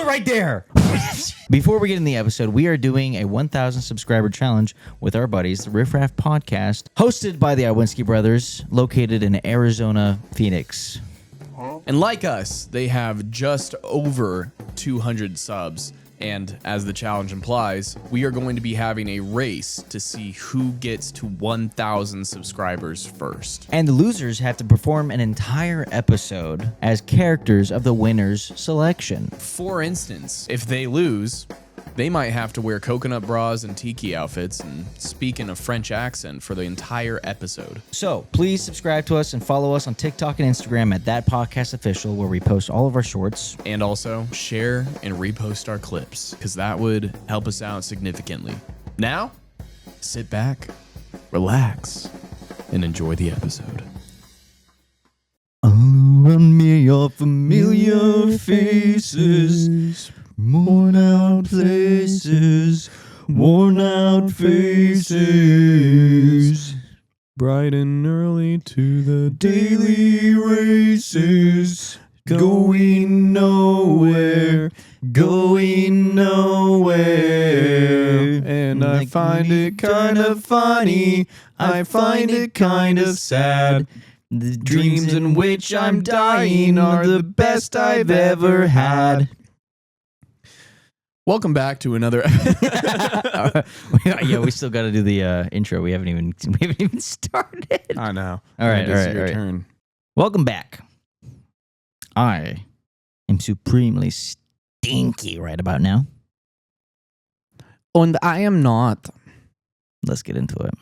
it right there. Before we get in the episode, we are doing a 1,000 subscriber challenge with our buddies, the Riff Raff Podcast, hosted by the Iwinski brothers, located in Arizona, Phoenix. And like us, they have just over 200 subs. And as the challenge implies, we are going to be having a race to see who gets to 1,000 subscribers first. And the losers have to perform an entire episode as characters of the winner's selection. For instance, if they lose, they might have to wear coconut bras and tiki outfits and speak in a French accent for the entire episode. So please subscribe to us and follow us on TikTok and Instagram at That Podcast Official, where we post all of our shorts. And also share and repost our clips, because that would help us out significantly. Now, sit back, relax, and enjoy the episode. All around me are familiar faces, worn out places, worn out faces. Bright and early to the Daily races, going nowhere, going nowhere. And I find it kind of funny, I find it kind of sad. The dreams in which I'm dying are the best I've ever had. Welcome back to another. Yeah, we still got to do the intro. We haven't even started. I know. All right, It's your turn. Welcome back. I am supremely stinky right about now. And I am not. Let's get into it.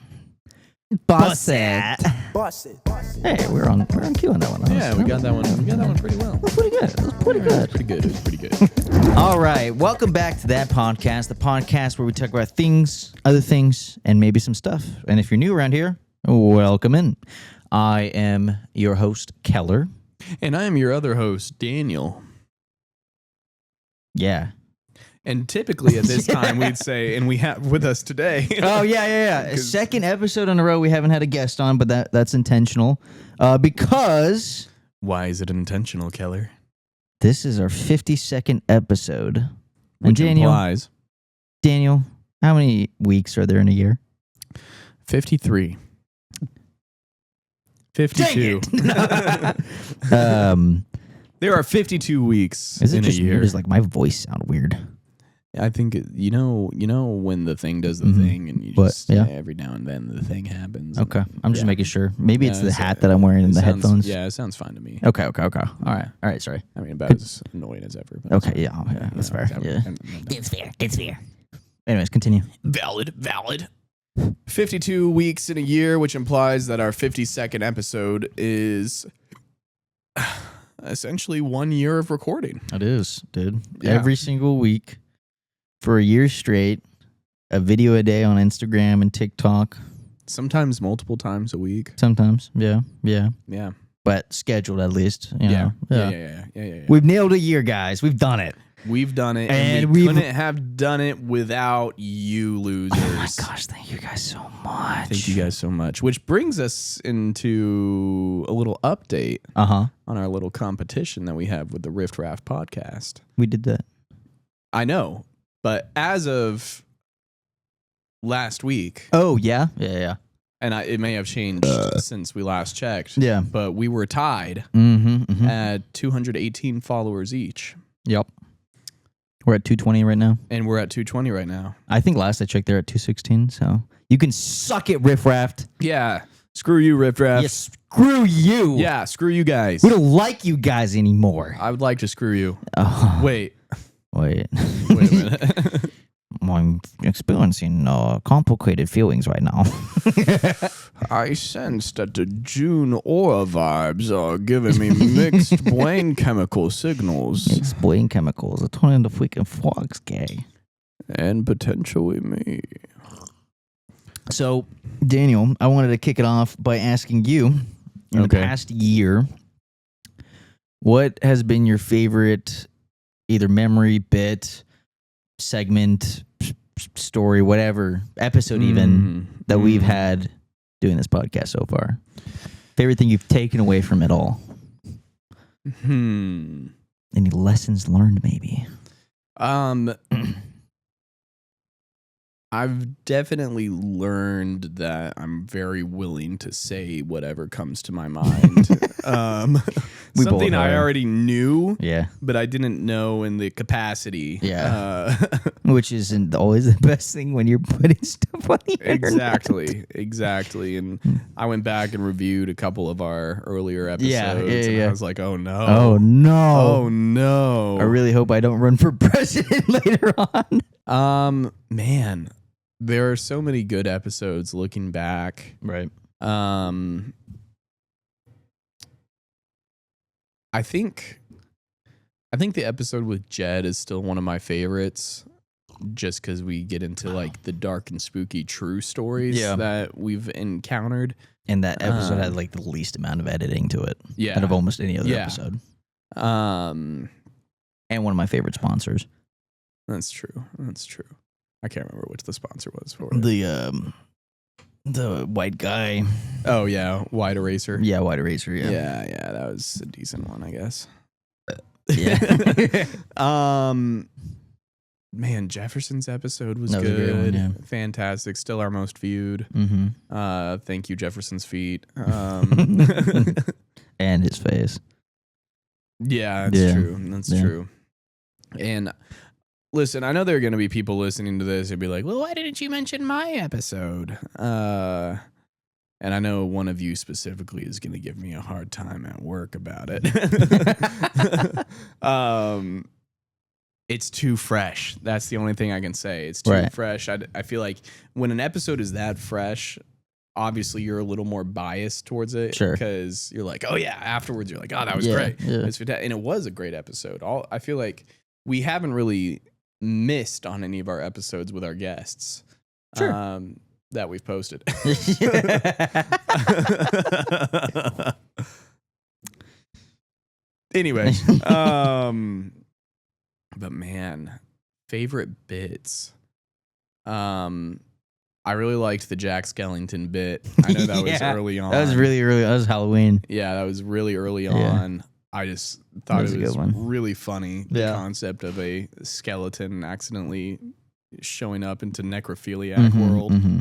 Bust it. Bust it. Hey, we're on cue on that one. Yeah, we got that one. We got that one pretty well. It was pretty good. It was pretty It good. was pretty good. It was pretty good. All right, welcome back to That Podcast, the podcast where we talk about things, other things, and maybe some stuff. And if you're new around here, welcome in. I am your host, Keller. And I am your other host, Daniel. Yeah. And typically at this time we'd say, and we have with us today. Oh, yeah. Second episode in a row we haven't had a guest on, but that's intentional. Because Why is it intentional, Keller? this is our 52nd episode. Which And implies Daniel, how many weeks are there in a year? 53. 52. There are 52 weeks Is it in just a year. does like my voice sound weird? I think you know when the thing does the thing, and you What? just Yeah. every now and then the thing happens. Okay, I'm just Yeah. making sure. Maybe it's Yeah, the it's, hat that I'm wearing and it the sounds- headphones. Yeah, it sounds fine to me. Okay. All right. Sorry. I mean, about as annoying as ever. But Okay, yeah, that's fair. Yeah. It's fair. Anyways, continue. Valid. 52 weeks in a year, which implies that our 52nd episode is essentially 1 year of recording. It is, dude. Yeah. Every single week for a year straight, a video a day on Instagram and TikTok. Sometimes multiple times a week. Sometimes, yeah. Yeah. But scheduled at least. You Yeah. know? Yeah. We've nailed a year, guys. We've done it. We've done it, And and we we've- couldn't have done it without you losers. Oh my gosh, thank you guys so much. Thank you guys so much. Which brings us into a little update Uh-huh. on our little competition that we have with the Riff Raff podcast. We did that. I know, but as of last week, Oh, yeah? Yeah. and it may have changed since we last checked, Yeah. but we were tied Mm-hmm. at 218 followers each, Yep. We're at 220 right now. and we're at 220 right now. I think last I checked, they're at 216. So you can suck it, Riff Raft. Yeah, screw you, Riff Raff. Yeah, screw you. Yeah, screw you guys. We don't like you guys anymore. I would like to screw you. Oh, Wait wait. a minute. I'm experiencing complicated feelings right now. I sense that the June aura vibes are giving me mixed brain chemical signals. Explain chemicals. Are turning the freaking frogs gay. And potentially me. So, Daniel, I wanted to kick it off by asking you, in the Okay. past year, what has been your favorite either memory, bit, segment, story, whatever, episode even, that we've had doing this podcast so far? Favorite thing you've taken away from it all? Any lessons learned, maybe? I've definitely learned that I'm very willing to say whatever comes to my mind. We Something both I are. already knew, Yeah. but I didn't know in the capacity. Yeah. Which isn't always the best thing when you're putting stuff on the internet. Exactly. And I went back and reviewed a couple of our earlier episodes, and I was like, oh no. Oh no. Oh no. I really hope I don't run for president later on. Man, there are so many good episodes looking back. Right. I think the episode with Jed is still one of my favorites, just because we get into like the dark and spooky true stories that we've encountered. And that episode had like the least amount of editing to it out of almost any other episode. And one of my favorite sponsors. That's true. I can't remember which the sponsor was for it. The white guy. Oh yeah, White Eraser. Yeah, White Eraser. Yeah, that was a decent one, I guess. Yeah. Man, Jefferson's episode was good. Was a great one, yeah. Fantastic. Still our most viewed. Mm-hmm. Thank you, Jefferson's feet. And his face. Yeah, that's true. That's true. And listen, I know there are going to be people listening to this and be like, well, why didn't you mention my episode? And I know one of you specifically is going to give me a hard time at work about it. It's too fresh. That's the only thing I can say. It's too fresh. I feel like when an episode is that fresh, obviously you're a little more biased towards it. Sure. Because you're like, oh yeah, afterwards you're like, oh, that was great. Yeah. It's fantastic. And it was a great episode. I feel like we haven't really missed on any of our episodes with our guests. Sure. That we've posted. Anyway, but man, favorite bits. I really liked the Jack Skellington bit. I know that was early on. That was really early. That was Halloween. Yeah, that was really early on. I just thought it was really funny. The Yeah. concept of a skeleton accidentally showing up into necrophiliac world. Mm-hmm.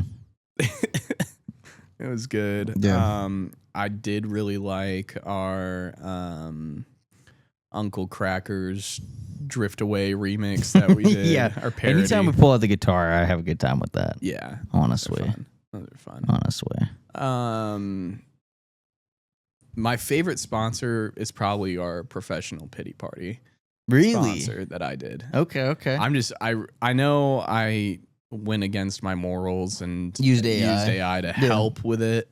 It was good. Yeah. I did really like our Uncle Cracker's Drift Away remix that we did. Yeah. Our parody. Anytime we pull out the guitar, I have a good time with that. Yeah. Honestly. Those are fun. Honestly. My favorite sponsor is probably our professional pity party. Really? Sponsor that I did. Okay. I know I went against my morals and Used AI to help with it.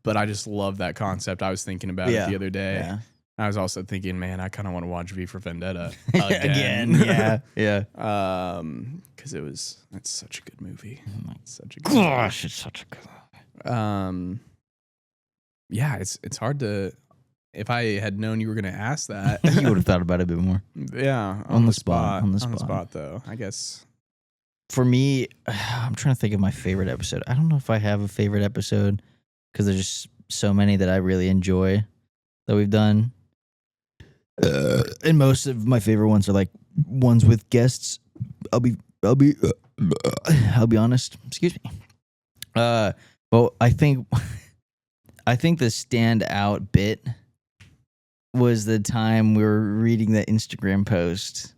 But I just love that concept. I was thinking about it the other day. Yeah. I was also thinking, man, I kind of want to watch V for Vendetta Again. Yeah. Because it's such a good movie. It's such a good Gosh, it's such a good movie. Yeah, it's hard to. If I had known you were going to ask that, you would have thought about it a bit more. Yeah, on the spot. On the spot, though, I guess. For me, I'm trying to think of my favorite episode. I don't know if I have a favorite episode because there's just so many that I really enjoy that we've done. And most of my favorite ones are like ones with guests. I'll be honest. Excuse me. Well, I think the standout bit was the time we were reading the Instagram post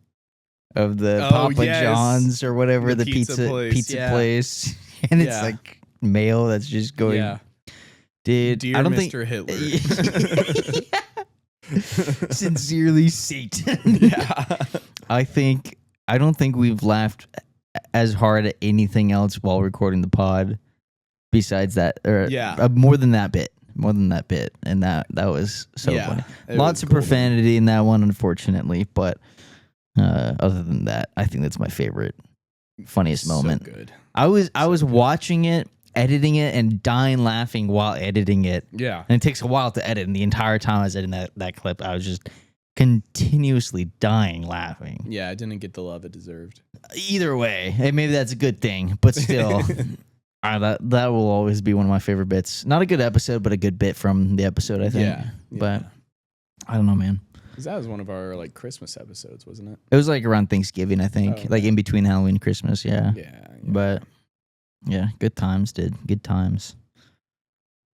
of the Papa John's or whatever, the pizza place. And it's like mail that's just going, dude, Dear I don't Mr. Hitler. Sincerely, Satan. I don't think we've laughed as hard at anything else while recording the pod besides that, or more than that bit. And that was so funny. Lots of profanity in that one, unfortunately, but other than that, I think that's my favorite, funniest moment. Good. I was watching it, editing it, and dying laughing while editing it. Yeah. And it takes a while to edit, and the entire time I was editing that clip, I was just continuously dying laughing. Yeah, I didn't get the love it deserved. Either way, and maybe that's a good thing, but still, that will always be one of my favorite bits. Not a good episode, but a good bit from the episode, I think. Yeah. But I don't know, man. Because that was one of our like Christmas episodes, wasn't it? It was like around Thanksgiving, I think. Oh, okay. Like in between Halloween and Christmas, yeah. Yeah. But yeah, good times, dude. Good times.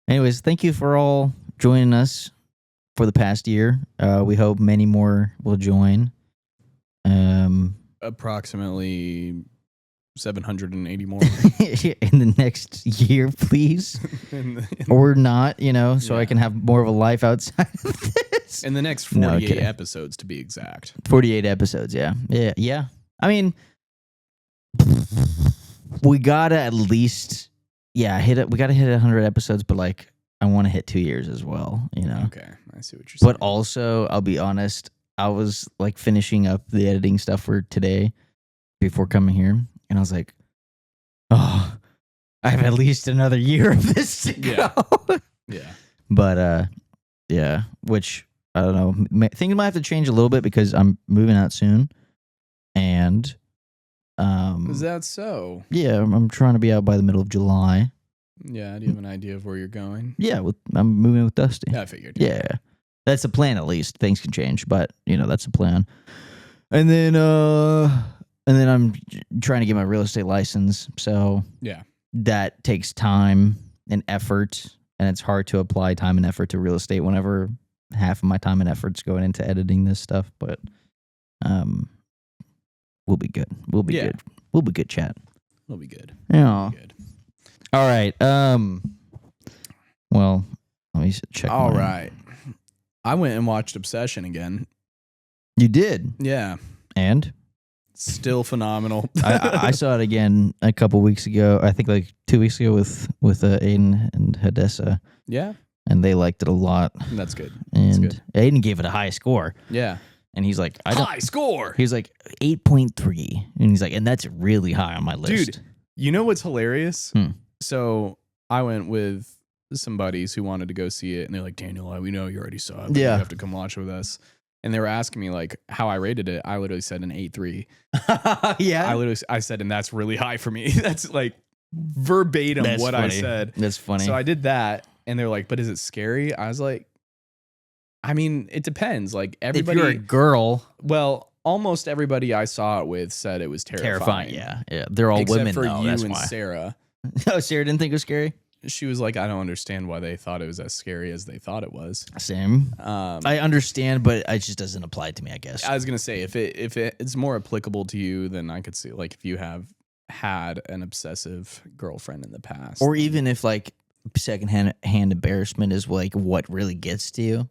Anyways, thank you for all joining us for the past year. We hope many more will join. Approximately 780 more. In the next year, please. Or not, so I can have more of a life outside of this. In the next 48 episodes, to be exact. 48 episodes, yeah. Yeah. I mean, we gotta at least, hit it. We gotta hit 100 episodes, but like, I want to hit 2 years as well, Okay, I see what you're saying. But also, I'll be honest, I was like finishing up the editing stuff for today before coming here, and I was like, oh, I have at least another year of this to go. Yeah. But, which, I don't know, things might have to change a little bit because I'm moving out soon, and... Is that so? Yeah, I'm trying to be out by the middle of July. Yeah, do you have an idea of where you're going? Yeah, I'm moving with Dusty. Yeah, I figured. Yeah. That's the plan, at least. Things can change, but that's the plan. And then I'm trying to get my real estate license. So that takes time and effort, and it's hard to apply time and effort to real estate whenever half of my time and effort's going into editing this stuff. But we'll be good. We'll be good. We'll be good, chat. We'll be good. Yeah. We'll be good. All right. Well, let me check. All right. I went and watched Obsession again. You did? Yeah. And? Still phenomenal. I saw it again a couple weeks ago. I think like 2 weeks ago with Aiden and Hadessa. Yeah. And they liked it a lot. That's good. And Aiden gave it a high score. Yeah. And he's like, high score. He's like 8.3. And he's like, and that's really high on my list. Dude, you know what's hilarious? So I went with some buddies who wanted to go see it, and they're like, Daniel, we know you already saw it, but you have to come watch it with us. And they were asking me like how I rated it. I literally said an 8.3. Yeah. I said, and that's really high for me. That's like verbatim what funny. I said. That's funny. So I did that, and they're like, but is it scary? I was like, I mean, it depends. Like everybody, if you're a girl, well, almost everybody I saw it with said it was terrifying. Yeah. They're all except women, for though. you That's and why. Sarah. Oh, Sarah didn't think it was scary? She was like, I don't understand why they thought it was as scary as they thought it was. Same. I understand, but it just doesn't apply to me, I guess. I was gonna say if it's more applicable to you, then I could see like if you have had an obsessive girlfriend in the past, or even if like secondhand embarrassment is like what really gets to you,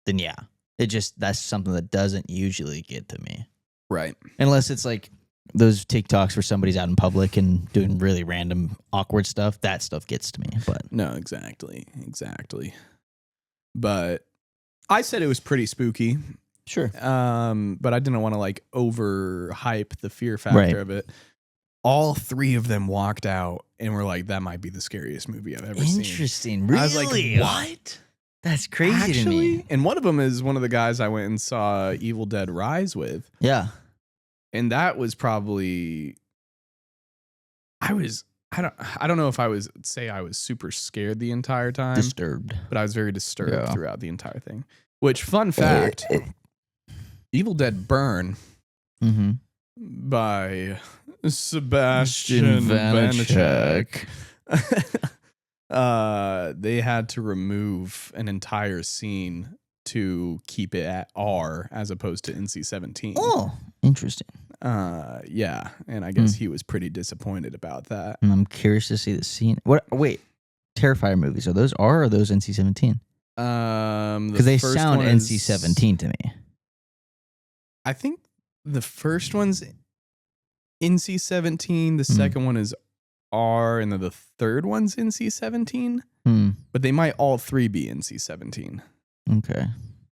then yeah, that's something that doesn't usually get to me, right? Unless it's like those TikToks where somebody's out in public and doing really random awkward stuff. That stuff gets to me. But no, exactly. But I said it was pretty spooky. Sure. But I didn't want to like overhype the fear factor of it. All three of them walked out and were like, that might be the scariest movie I've ever seen. Interesting. Really? I was like, what? That's crazy to me. And one of them is one of the guys I went and saw Evil Dead Rise with. Yeah. And that was probably, I don't know if I was super scared the entire time. Disturbed. But I was very disturbed throughout the entire thing. Which, fun fact, Evil Dead Burn by Sebastian Vanacek. They had to remove an entire scene to keep it at R as opposed to NC-17. Oh, interesting. Yeah, and I guess he was pretty disappointed about that. And I'm curious to see the scene. What? Wait, Terrifier movies, are those R or are those NC-17? Because they sound NC-17 to me. I think the first one's NC-17, the second one is R, and then the third one's NC-17. But they might all three be NC-17. Okay.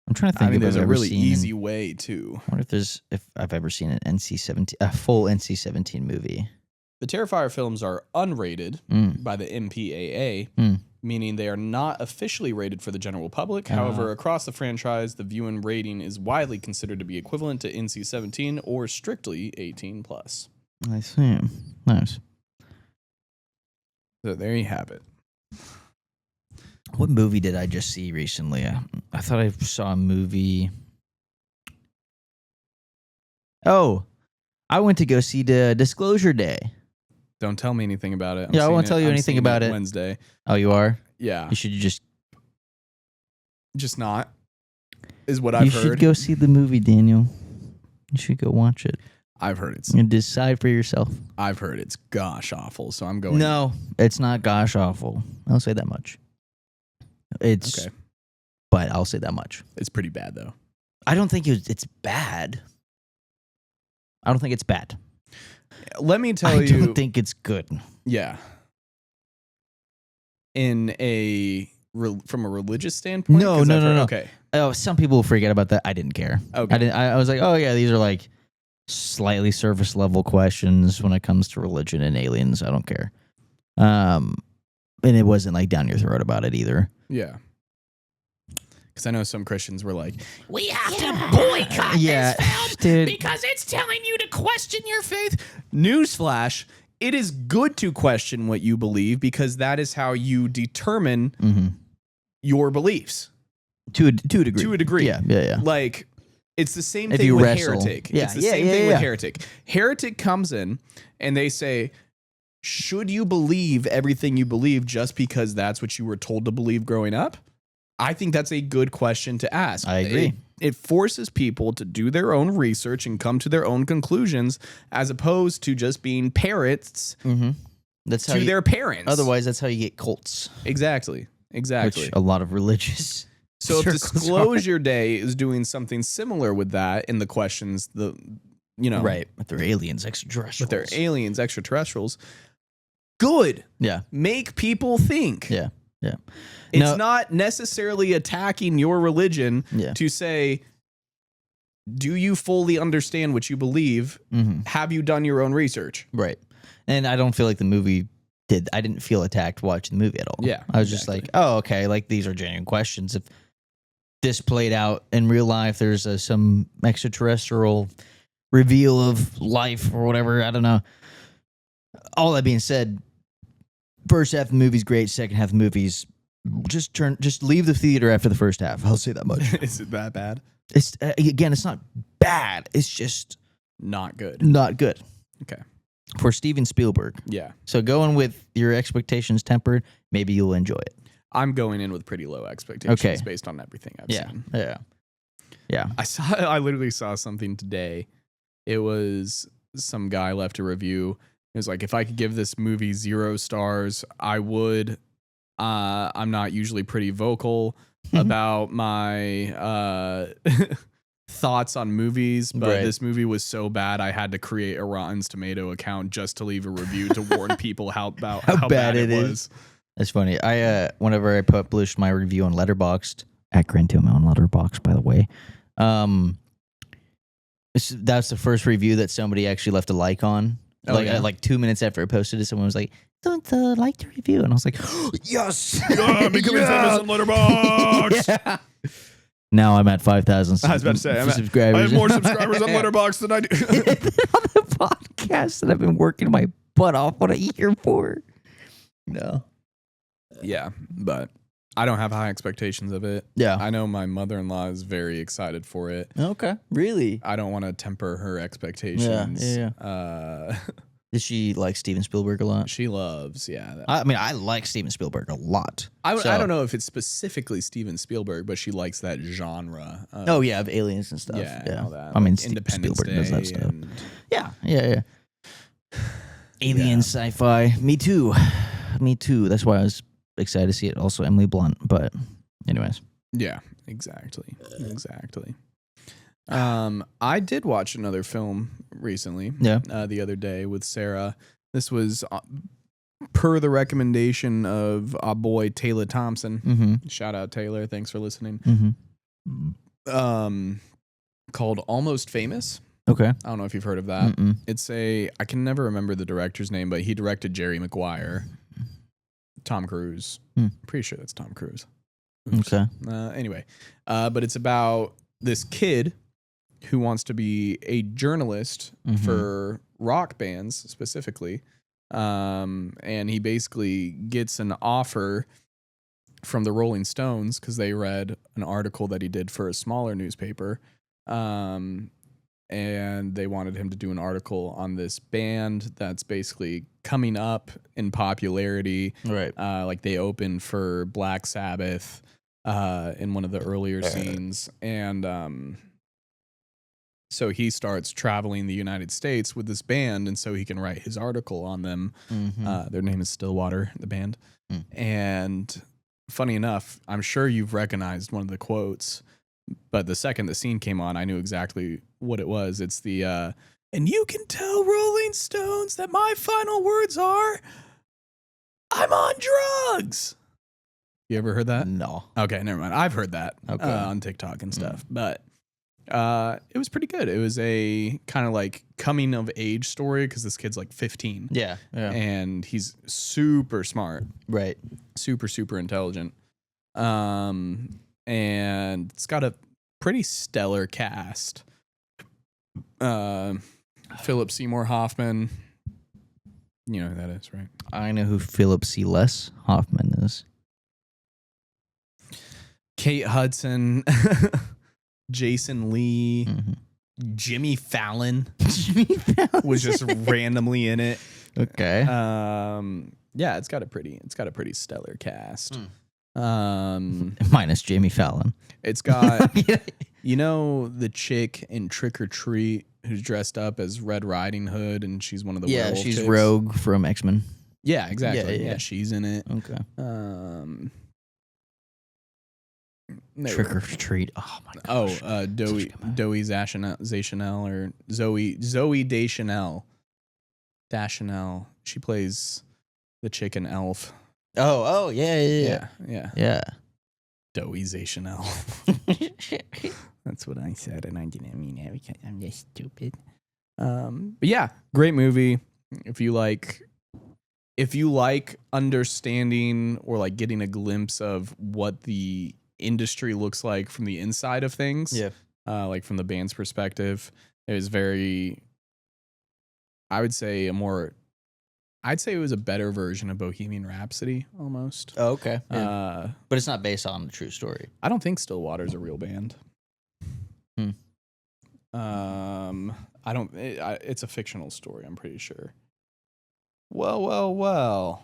I'm trying to think. I mean, there's a really easy way to. I wonder if I've ever seen an NC-17, a full NC-17 movie. The Terrifier films are unrated by the MPAA, meaning they are not officially rated for the general public. However, across the franchise, the viewing rating is widely considered to be equivalent to NC-17 or strictly 18+. I see. Nice. So there you have it. What movie did I just see recently? I thought I saw a movie. Oh, I went to go see the Disclosure Day. Don't tell me anything about it. I won't tell you anything about it. Wednesday. Oh, you are? Yeah. You should just not, is what I've heard. You should go see the movie, Daniel. You should go watch it. I've heard it's. And decide for yourself. I've heard it's gosh awful, so I'm going. No, it's not gosh awful. I'll say that much. It's okay. But I'll say that much. It's pretty bad, though. I don't think it's bad. I don't think it's bad. Let me tell you. I don't think it's good. Yeah. From a religious standpoint? No. Okay. Oh, some people forget about that. I didn't care. Okay. I was like, oh yeah, these are like slightly surface level questions when it comes to religion and aliens. I don't care. And it wasn't like down your throat about it either. Yeah. Because I know some Christians were like, we have to boycott this film dude. because it's telling you to question your faith. Newsflash, it is good to question what you believe because that is how you determine your beliefs. To a degree. To a degree. Yeah. Like, it's the same if thing with wrestle. Heretic. Yeah, it's the same thing with Heretic. Heretic comes in and they say, should you believe everything you believe just because that's what you were told to believe growing up? I think that's a good question to ask. I agree. It forces people to do their own research and come to their own conclusions as opposed to just being parrots that's to their parents. Otherwise, that's how you get cults. Exactly. Which a lot of religious. So if Disclosure Day is doing something similar with that in the questions, right, with their aliens, extraterrestrials. Good. Yeah. Make people think. Yeah. It's not necessarily attacking your religion to say, do you fully understand what you believe? Have you done your own research? Right. And I don't feel like the movie did. I didn't feel attacked watching the movie at all. Yeah. I was just like, oh, okay. Like, these are genuine questions. If this played out in real life, there's some extraterrestrial reveal of life or whatever. I don't know. All that being said, first half of the movie's great. Second half of the movie's just leave the theater after the first half. I'll say that much. Is it that bad? It's it's not bad. It's just not good. Not good. Okay. For Steven Spielberg. Yeah. So going with your expectations tempered, maybe you'll enjoy it. I'm going in with pretty low expectations based on everything I've seen. Yeah. I literally saw something today. It was some guy left a review. It was like, if I could give this movie 0 stars, I would. I'm not usually pretty vocal about my thoughts on movies, but this movie was so bad I had to create a Rotten Tomato account just to leave a review to warn people how bad it was. That's funny. I whenever I published my review on Letterboxd at Grand Tome on Letterboxd, by the way, that's the first review that somebody actually left a like on. Like 2 minutes after I posted it, someone was like, "Don't like the review," and I was like, "Yes, I'm becoming famous on Letterboxd." Now I'm at 5,000. I was about to say, subscribers. I have more subscribers on Letterboxd than I do on the podcast that I've been working my butt off on a year for. No. Yeah, but I don't have high expectations of it. Yeah. I know my mother-in-law is very excited for it. Okay. Really? I don't want to temper her expectations. Yeah. Does she like Steven Spielberg a lot? She loves, yeah. I mean, I like Steven Spielberg a lot. I don't know if it's specifically Steven Spielberg, but she likes that genre. Of aliens and stuff. Yeah. All that. I mean, Independence Spielberg does that Day stuff. Yeah. Alien sci-fi. Me too. That's why I was excited to see it. Also, Emily Blunt. But anyways. Yeah, exactly. I did watch another film recently. Yeah. The other day with Sarah. This was per the recommendation of our boy Taylor Thompson. Mm-hmm. Shout out Taylor. Thanks for listening. Mm-hmm. Called Almost Famous. Okay. I don't know if you've heard of that. Mm-mm. It's I can never remember the director's name, but he directed Jerry Maguire. Tom Cruise. Pretty sure that's Tom Cruise. Oops. Okay. Anyway, but it's about this kid who wants to be a journalist for rock bands specifically. And he basically gets an offer from the Rolling Stones because they read an article that he did for a smaller newspaper. And they wanted him to do an article on this band that's basically coming up in popularity. Right. Like they opened for Black Sabbath in one of the earlier scenes. And so he starts traveling the United States with this band, and so he can write his article on them. Their name is Stillwater, the band. And funny enough, I'm sure you've recognized one of the quotes, but the second the scene came on, I knew exactly what it was. It's the, and you can tell Rolling Stones that my final words are, I'm on drugs. You ever heard that? No. Okay, never mind. I've heard that on TikTok and stuff, but it was pretty good. It was a kind of like coming of age story because this kid's like 15. Yeah. And he's super smart. Right. Super, super intelligent. And it's got a pretty stellar cast. Philip Seymour Hoffman. You know who that is, right? I know who Philip C. Les Hoffman is. Kate Hudson. Jason Lee. Jimmy Fallon. Was just randomly in it. Okay. Yeah, it's got a pretty stellar cast. Minus Jamie Fallon. It's got, you know, the chick in Trick or Treat who's dressed up as Red Riding Hood, and she's one of the werewolf she's chicks? Rogue from X-Men. Yeah, exactly. Yeah. Yeah, she's in it. Okay. Trick or Treat. Oh my gosh. Zoe Deschanel or Zoe Deschanel. She plays the chick in Elf. Oh, yeah. Zoe Deschanel. That's what I said, and I didn't mean it because I'm just stupid. But yeah, great movie. If you like understanding or like getting a glimpse of what the industry looks like from the inside of things, like from the band's perspective, it was very, I'd say it was a better version of Bohemian Rhapsody almost. Oh, okay. Yeah. But it's not based on a true story. I don't think Stillwater's a real band. It's a fictional story, I'm pretty sure. Well.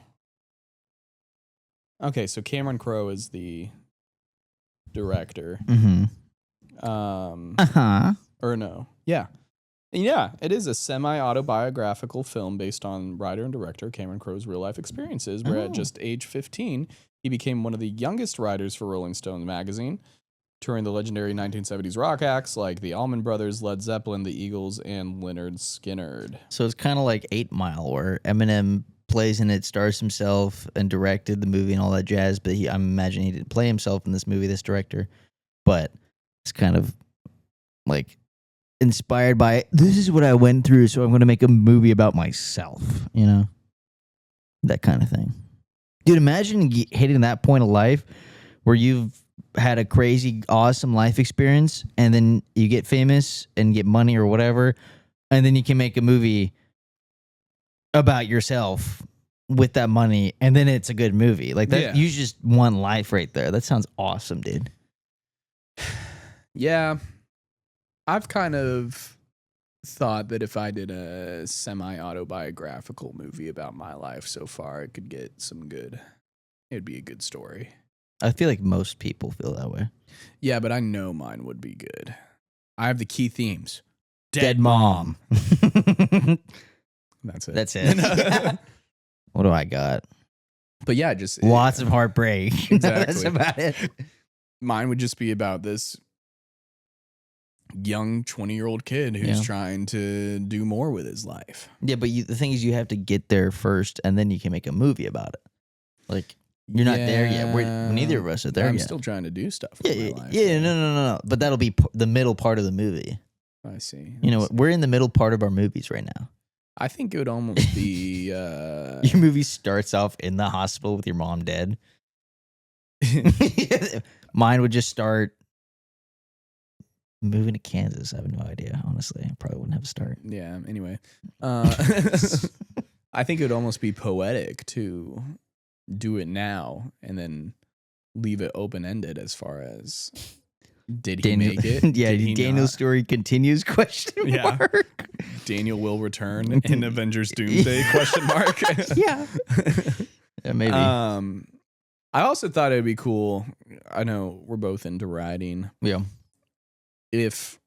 Okay, so Cameron Crowe is the director. Or no. Yeah, it is a semi-autobiographical film based on writer and director Cameron Crowe's real-life experiences, where at just age 15, he became one of the youngest writers for Rolling Stone magazine, touring the legendary 1970s rock acts like the Allman Brothers, Led Zeppelin, the Eagles, and Lynyrd Skynyrd. So it's kind of like 8 Mile, where Eminem plays in it, stars himself, and directed the movie and all that jazz, but I'm imagining he didn't play himself in this movie, this director, but it's kind of like inspired by, this is what I went through, so I'm going to make a movie about myself, you know? That kind of thing. Dude, imagine hitting that point of life where you've had a crazy, awesome life experience, and then you get famous and get money or whatever, and then you can make a movie about yourself with that money, and then it's a good movie. Like that, you just won life right there. That sounds awesome, dude. Yeah. I've kind of thought that if I did a semi-autobiographical movie about my life so far, it could get it'd be a good story. I feel like most people feel that way. Yeah, but I know mine would be good. I have the key themes. Dead mom. That's it. What do I got? But yeah, just lots of heartbreak. Exactly. That's about it. Mine would just be about this young 20-year-old kid who's trying to do more with his life. Yeah, but the thing is, you have to get there first, and then you can make a movie about it. Like, you're not there yet. Neither of us are there yet. I'm still trying to do stuff with my life. Yeah, no. But that'll be the middle part of the movie. I see. You know what? We're in the middle part of our movies right now. I think it would almost be... Your movie starts off in the hospital with your mom dead. Mine would just start moving to Kansas. I have no idea, honestly. I probably wouldn't have a start. Yeah, anyway. I think it would almost be poetic to do it now and then leave it open-ended as far as did he Daniel, make it? yeah, Did he Daniel's not? story continues, question Yeah. mark. Daniel will return in Avengers Doomsday, question mark. Yeah. Yeah, maybe. I also thought it'd be cool. I know we're both into writing. yeah. If,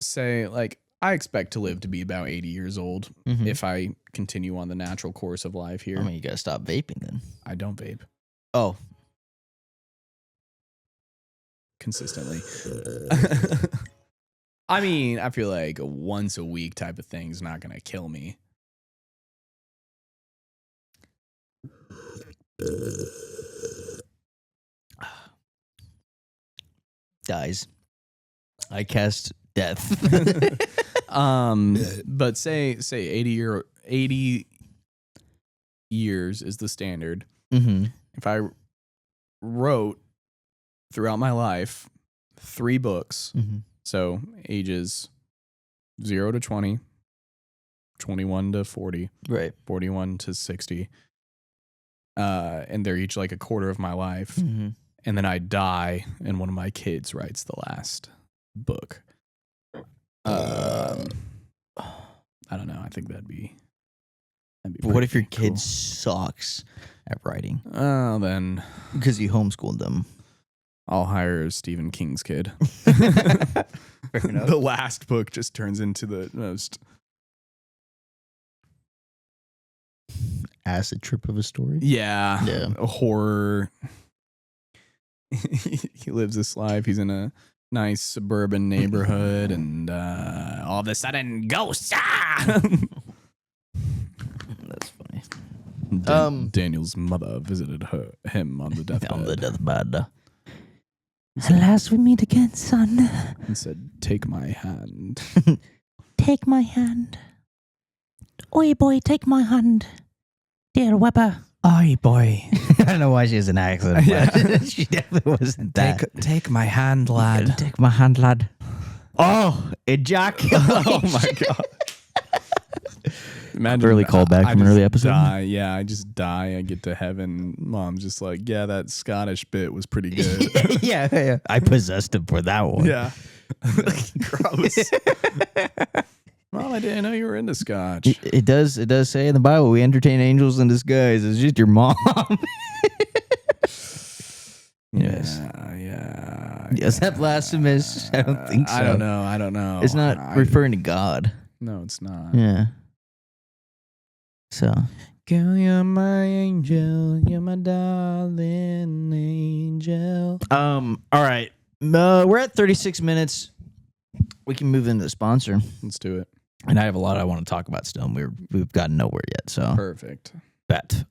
say, like, I expect to live to be about 80 years old Mhm. if I continue on the natural course of life here. I mean, you gotta stop vaping then. I don't vape Oh. consistently. I mean, I feel like a once a week type of thing's not going to kill me. Dies. I cast death. But say 80 years is the standard. Mm-hmm. If I wrote throughout my life 3 books, Mm-hmm. so ages 0 to 20, 21 to 40, Right. 41 to 60, and they're each like a quarter of my life, Mm-hmm. and then I die and one of my kids writes the last book. I don't know. I think that'd be But what if your pretty cool. kid sucks at writing Oh, then because you homeschooled them? I'll hire Stephen King's kid. enough. The last book just turns into the most Acid trip of a story. yeah, Yeah. a horror. He lives this life. He's in a nice suburban neighborhood, and all of a sudden, ghosts. Ah! That's funny. Daniel's mother visited him on the deathbed. On the deathbed. At last we meet again, son. And said, "Take my hand." Take my hand. Oi, boy, take my hand. Dear Weber. Oi, boy. I don't know why she has an accent, but she definitely wasn't that. Take my hand, lad. Take my hand, lad. Oh, ejaculation. Oh my god. Imagine Early callback I from an just early episode. Die. Yeah, I just die. I get to heaven. Mom's just like, yeah, that Scottish bit was pretty good. yeah. I possessed him for that one. Yeah. Gross. Mom, I didn't know you were into Scotch. It does say in the Bible we entertain angels in disguise. It's just your mom. Yes. Yeah. Is that blasphemous? I don't think so. I don't know. It's not referring to God. No, it's not. Yeah. So. Girl, you're my angel. You're my darling angel. All right. We're at 36 minutes. We can move into the sponsor. Let's do it. And I have a lot I want to talk about still. We've gotten nowhere yet, so Perfect. bet.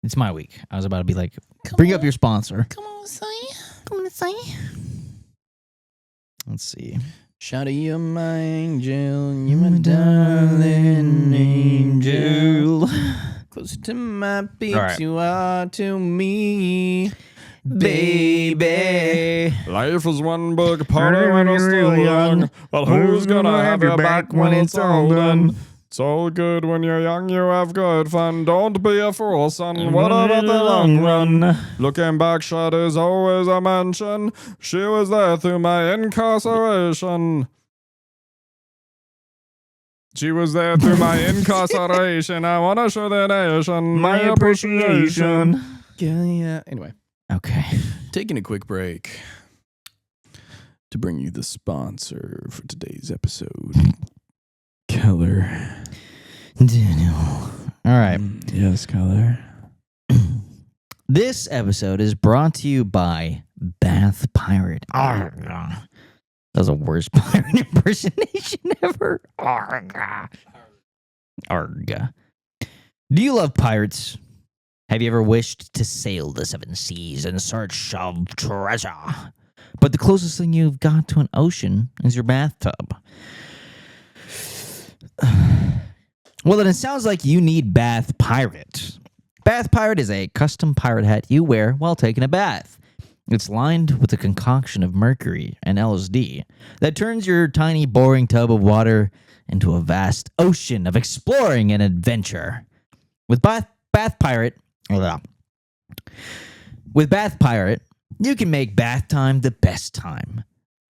It's my week. I was about to be like, bring up your sponsor. Come on, say. Come on, say. Let's see. Shawty, you're my angel. You're my darling angel. Close to my beats, All right. you are to me. Baby. Life is one big party when it's still young. But who's gonna have your back when it's all done? It's all good when you're young, you have good fun. Don't be a fool, son. What about the long run? Looking back, Shawty's always a mention. She was there through my incarceration. She was there through my incarceration. I want to show the nation my appreciation. Yeah. Anyway, Okay. taking a quick break to bring you the sponsor for today's episode, Keller. Daniel. All right. Yes, Keller. This episode is brought to you by Bath Pirate. Arrgh. That was the worst pirate impersonation ever. Arrgh. Arrgh. Do you love pirates? Have you ever wished to sail the 7 seas in search of treasure? But the closest thing you've got to an ocean is your bathtub. Well, then it sounds like you need Bath Pirate. Bath Pirate is a custom pirate hat you wear while taking a bath. It's lined with a concoction of mercury and LSD that turns your tiny, boring tub of water into a vast ocean of exploring and adventure. With Bath Pirate, With Bath Pirate, you can make bath time the best time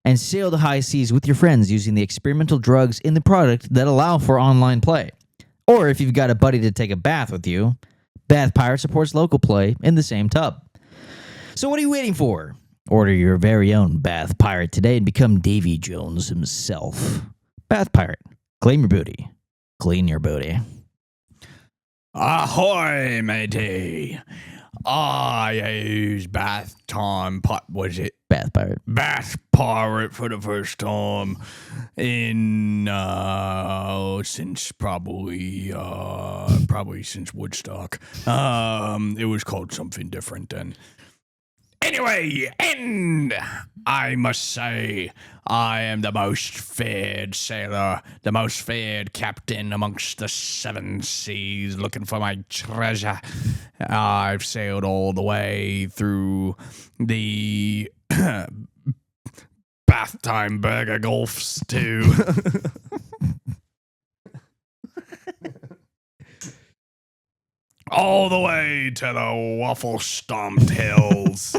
and sail the high seas with your friends using the experimental drugs in the product that allow for online play. Or if you've got a buddy to take a bath with you, Bath Pirate supports local play in the same tub. So what are you waiting for? Order your very own Bath Pirate today and become Davy Jones himself. Bath Pirate. Claim your booty. Clean your booty. Ahoy, matey. I use bath time. What is it? Bath Pirate. Bath Pirate for the first time in since probably since Woodstock. It was called something different then. Anyway, and I must say, I am the most feared sailor, the most feared captain amongst the 7 seas, looking for my treasure. I've sailed all the way through the bath time burger gulfs too. All the way to the waffle stomped hills.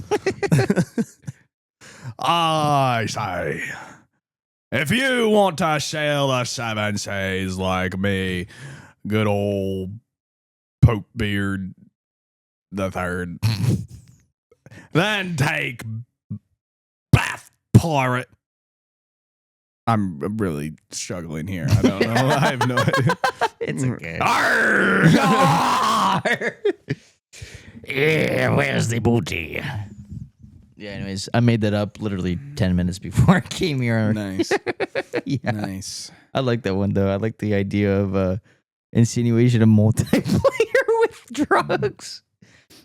I say, if you want to sail the 7 seas like me, good old Pope Beard the Third, then take Bath Pirate. I'm really struggling here. I don't know. I have no idea. It's okay. Arr! Yeah, where's the booty? Yeah, anyways, I made that up literally 10 minutes before I came here. Nice. Yeah. Nice. I like that one, though. I like the idea of insinuation of multiplayer with drugs.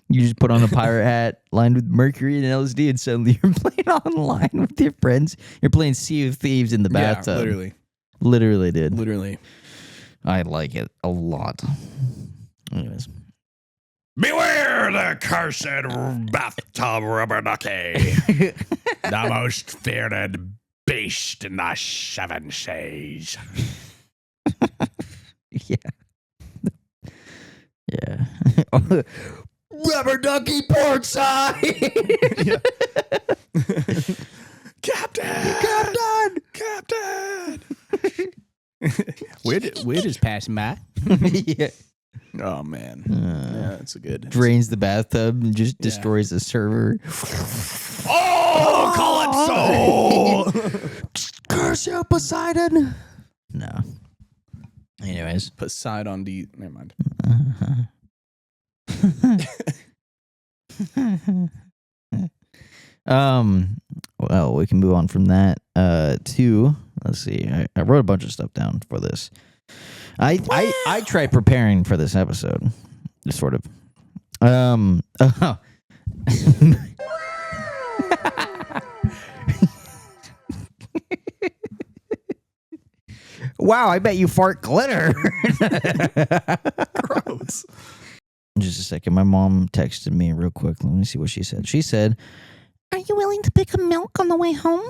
You just put on a pirate hat lined with mercury and LSD, and suddenly you're playing online with your friends. You're playing Sea of Thieves in the bathtub. Yeah, literally. Literally, dude. Literally. I like it a lot. Anyways. Beware the cursed bathtub rubber ducky, the most feared beast in the 7 seas. Yeah. Yeah. Rubber ducky portside. Captain! We're just passing by. Yeah. Oh, man. Yeah, that's a good. Drains the bathtub and just destroys the server. Oh, Calypso! Curse you, Poseidon. No. Anyways. Poseidon D. Never mind. Well, we can move on from that to, let's see, I wrote a bunch of stuff down for this. I tried preparing for this episode, just sort of. Wow, I bet you fart glitter. Gross. Just a second. My mom texted me real quick. Let me see what she said. She said, Are you willing to pick up milk on the way home?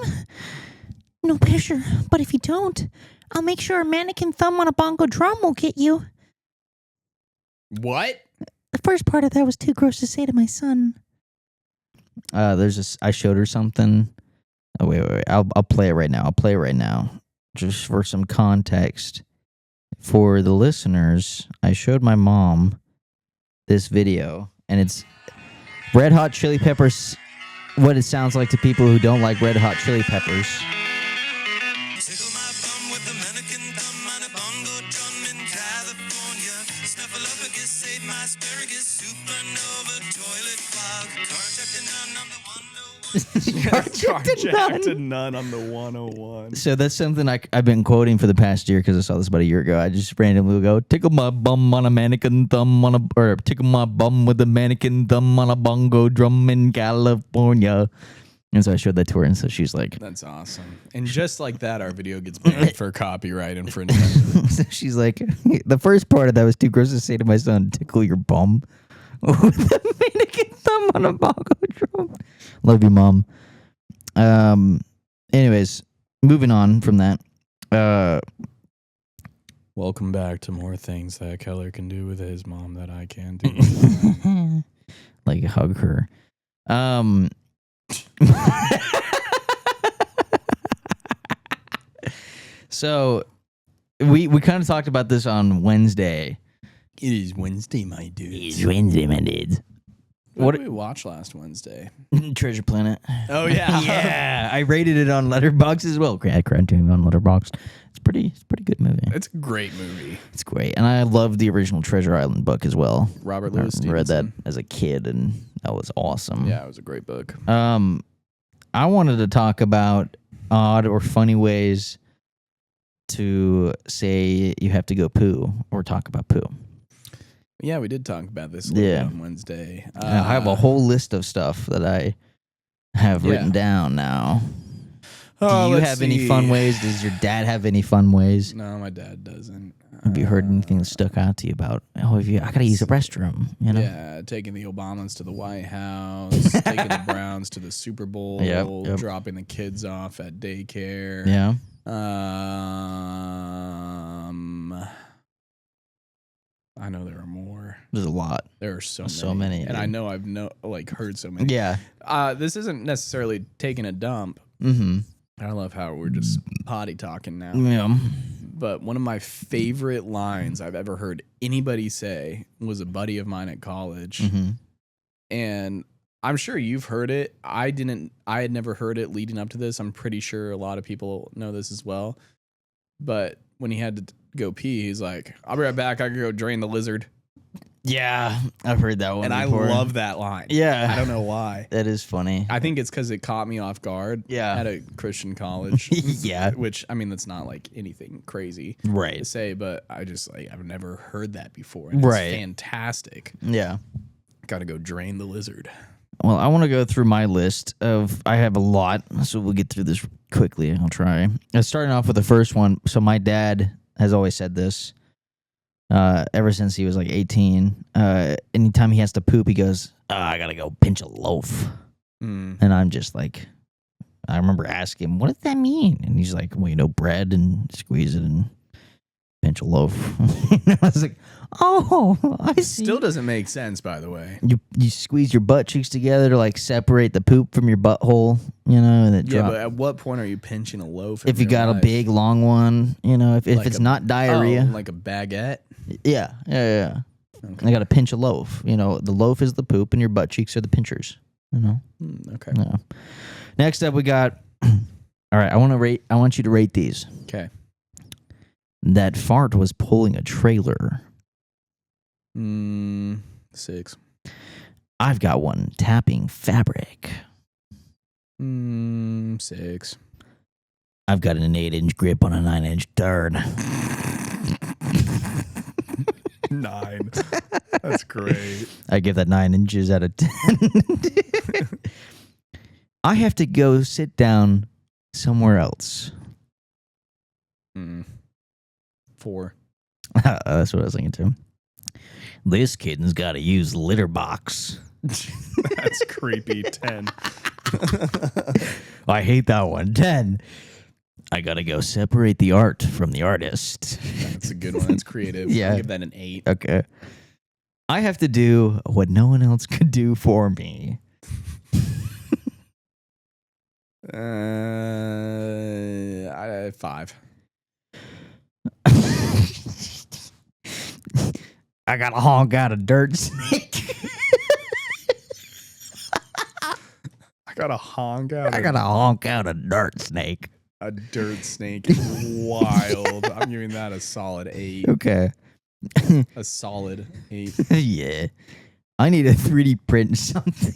No pressure, but if you don't, I'll make sure a mannequin thumb on a bongo drum will get you. What? The first part of that was too gross to say to my son. there's this, I showed her something. Oh, wait. I'll play it right now. Just for some context. For the listeners, I showed my mom this video, and it's Red Hot Chili Peppers, what it sounds like to people who don't like Red Hot Chili Peppers. Tickle my bum with a mannequin thumb on a bongo drum in California. Snuffleupagus, save my asparagus, supernova, toilet clog. Carjacked a nun on the 101. Carjacked a nun on the 101. So that's something I've been quoting for the past year because I saw this about a year ago. I just randomly go, tickle my bum on a mannequin thumb or tickle my bum with a mannequin thumb on a bongo drum in California. And so I showed that to her, and so she's like, That's awesome. And just like that, our video gets banned for copyright infringement. so she's like, the first part of that was too gross to say to my son, tickle your bum with a mannequin thumb on a bongo drum. Love you, Mom. Anyways, moving on from that. Welcome back to more things that Keller can do with his mom that I can't do. like hug her. So we kind of talked about this on Wednesday. It is Wednesday, my dudes. It's Wednesday, my dudes. What What- did we watch last Wednesday? Treasure Planet. Oh yeah, Yeah, I rated it on Letterboxd as well. I cried to him on Letterboxd. It's pretty good movie. It's a great movie. It's great, and I love the original Treasure Island book as well. Robert Louis I read that Stevenson. as a kid, and that was awesome. Yeah, it was a great book. I wanted to talk about odd or funny ways to say you have to go poo or talk about poo. Yeah, we did talk about this a little Yeah. bit on Wednesday. I have a whole list of stuff that I have written down now. Do you have any fun ways? Does your dad have any fun ways? No, my dad doesn't. Have you heard anything that stuck out to you about? Oh, I gotta use the restroom. You know. Yeah, taking the Obamas to the White House, taking the Browns to the Super Bowl, Yep. dropping the kids off at daycare. Yeah. I know there are more. There's a lot. There are so many, and dude. I know I've heard so many. Yeah. This isn't necessarily taking a dump. Mm-hmm. I love how we're just potty talking now. Yeah. But one of my favorite lines I've ever heard anybody say was a buddy of mine at college. Mm-hmm. And I'm sure you've heard it. I had never heard it leading up to this. I'm pretty sure a lot of people know this as well. But when he had to go pee, he's like, I'll be right back. I can go drain the lizard. Yeah, I've heard that one. And before. I love that line. Yeah. I don't know why. That is funny. I think it's because it caught me off guard. Yeah. At a Christian college. Yeah. Which, I mean, that's not like anything crazy Right. to say, but I just I've never heard that before. And Right. It's fantastic. Yeah. Got to go drain the lizard. Well, I want to go through my list of. I have a lot, so we'll get through this quickly. I'll try. Starting off with the first one. So my dad has always said this. Ever since he was like 18, anytime he has to poop, he goes, I gotta go pinch a loaf. And I'm just like, I remember asking him, what does that mean? And he's like, well, bread and squeeze it and pinch a loaf. I was like, oh, I see. Still doesn't make sense, by the way. You squeeze your butt cheeks together to like separate the poop from your butthole, and it Yeah, drop. but at what point are you pinching a loaf? If you got a big long one, if Like it's not diarrhea, like a baguette. yeah. Okay. I got to pinch a loaf. The loaf is the poop, and your butt cheeks are the pinchers. Okay. Yeah. Next up, we got. All right, I want you to rate these. Okay. That fart was pulling a trailer. 6. I've got one tapping fabric. 6. I've got an 8-inch grip on a 9-inch dart. 9. That's great. I give that 9 inches out of 10. I have to go sit down somewhere else. 4. That's what I was thinking too. This kitten's got to use litter box. That's creepy. 10. I hate that one. 10. I got to go separate the art from the artist. That's a good one. That's creative. Yeah. I'll give that an 8. Okay. I have to do what no one else could do for me. 5. I got to honk out a dirt snake. I got a honk out. I got to honk out a dirt snake. A dirt snake is wild. I'm giving that a solid 8. Okay. A solid 8. Yeah. I need a 3D print something.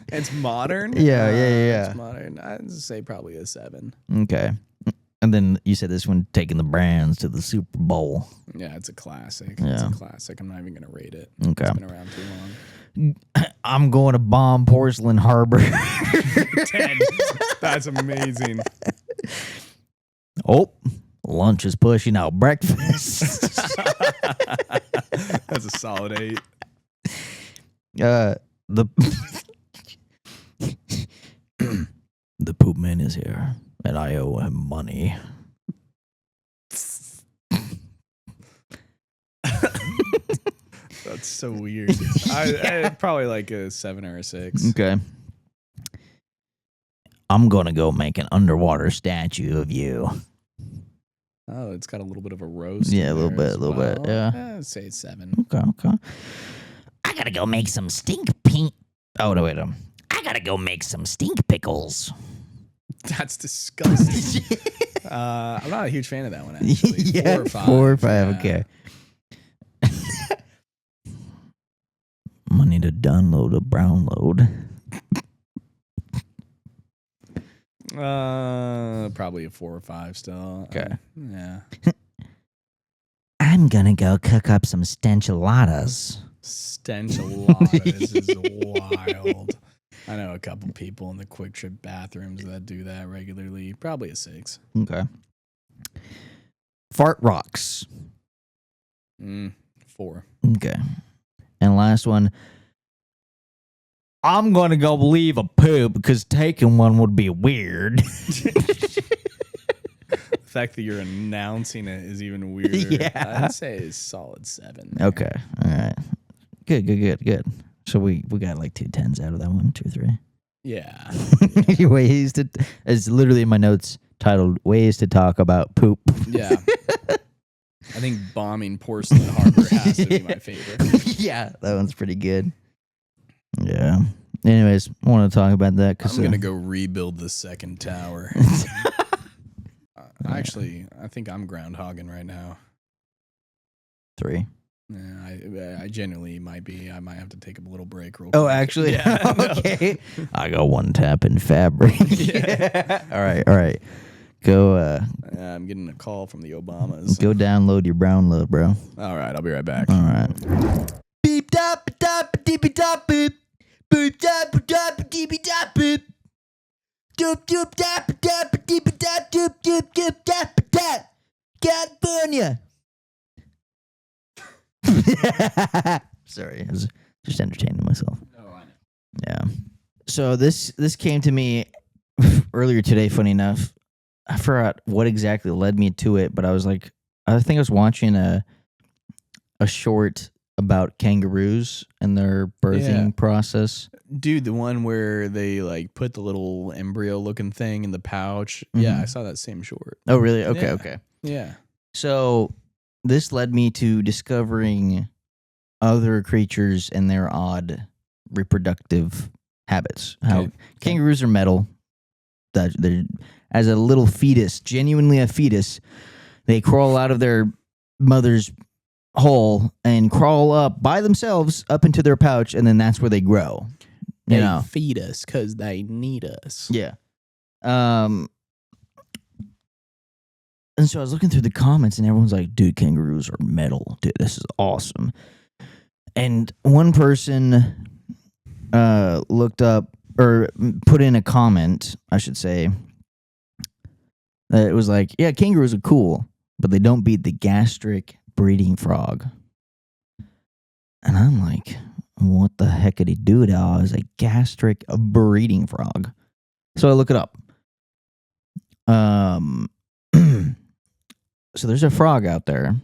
It's modern? Yeah. It's modern. I'd say probably a 7. Okay. And then you said this one taking the Browns to the Super Bowl. Yeah, it's a classic. Yeah. It's a classic. I'm not even going to rate it. Okay. It's been around too long. I'm going to bomb Porcelain Harbor. 10. That's amazing. Oh, lunch is pushing out breakfast. That's a solid 8. The the poop man is here, and I owe him money. That's so weird. I probably like a 7 or a 6. Okay. I'm gonna go make an underwater statue of you. Oh, it's got a little bit of a roast. Yeah, in a little there bit, as a little bit, well. yeah. I'd say it's 7. Okay. I gotta go make some stink pink. Oh no, wait. I gotta go make some stink pickles. That's disgusting. I'm not a huge fan of that one, actually. Yeah, 4 or 5. 4 or 5. yeah. Okay. I need to download a brown load. Probably a 4 or 5 still. Okay. Yeah. I'm gonna go cook up some stenchiladas. Stenchiladas is wild. I know a couple people in the Quick Trip bathrooms that do that regularly. Probably a 6. Okay. Fart rocks. 4. Okay. And last one. I'm gonna go leave a poop because taking one would be weird. The fact that you're announcing it is even weirder. Yeah. I'd say it's solid 7. Okay. All right. Good. So we got like 2 10s out of that one, 2 or 3. Yeah. Ways to. It's literally in my notes titled "Ways to Talk About Poop." Yeah. I think bombing Porcelain Harbor has to be my favorite. Yeah, that one's pretty good. Yeah. Anyways, I want to talk about that because I'm going to go rebuild the second tower. Actually, I think I'm groundhogging right now. 3. Yeah, I genuinely might be. I might have to take a little break real quick. Oh, actually, Yeah, no. okay. I got 1 tap in fabric. Yeah. All right. Go. I'm getting a call from the Obamas. Go download your brown load, bro. All right, I'll be right back. All right. Beep dop dop deep dop boop. Boop dop dop deep dop boop. Doop doop dop dop deep dop doop doop doop dop dop. California. Sorry, I was just entertaining myself. Oh, I know. Yeah. So this came to me earlier today. Funny enough, I forgot what exactly led me to it, but I was like, I think I was watching a short about kangaroos and their birthing process. Dude, the one where they like put the little embryo looking thing in the pouch. Yeah, I saw that same short. Oh, really? Okay, Yeah. okay. Yeah. So this led me to discovering other creatures and their odd reproductive habits. How Okay. kangaroos are metal. That they're as a little fetus, genuinely a fetus, they crawl out of their mother's hole and crawl up by themselves up into their pouch, and then that's where they grow. You know, feed us because they need us. yeah. And so I was looking through the comments, and everyone's like, "Dude, kangaroos are metal. Dude, this is awesome." And one person looked up or put in a comment, I should say, that it was like, "Yeah, kangaroos are cool, but they don't beat the gastric breeding frog." And I'm like, what the heckity doodah is a gastric breeding frog? So I look it up. So there's a frog out there.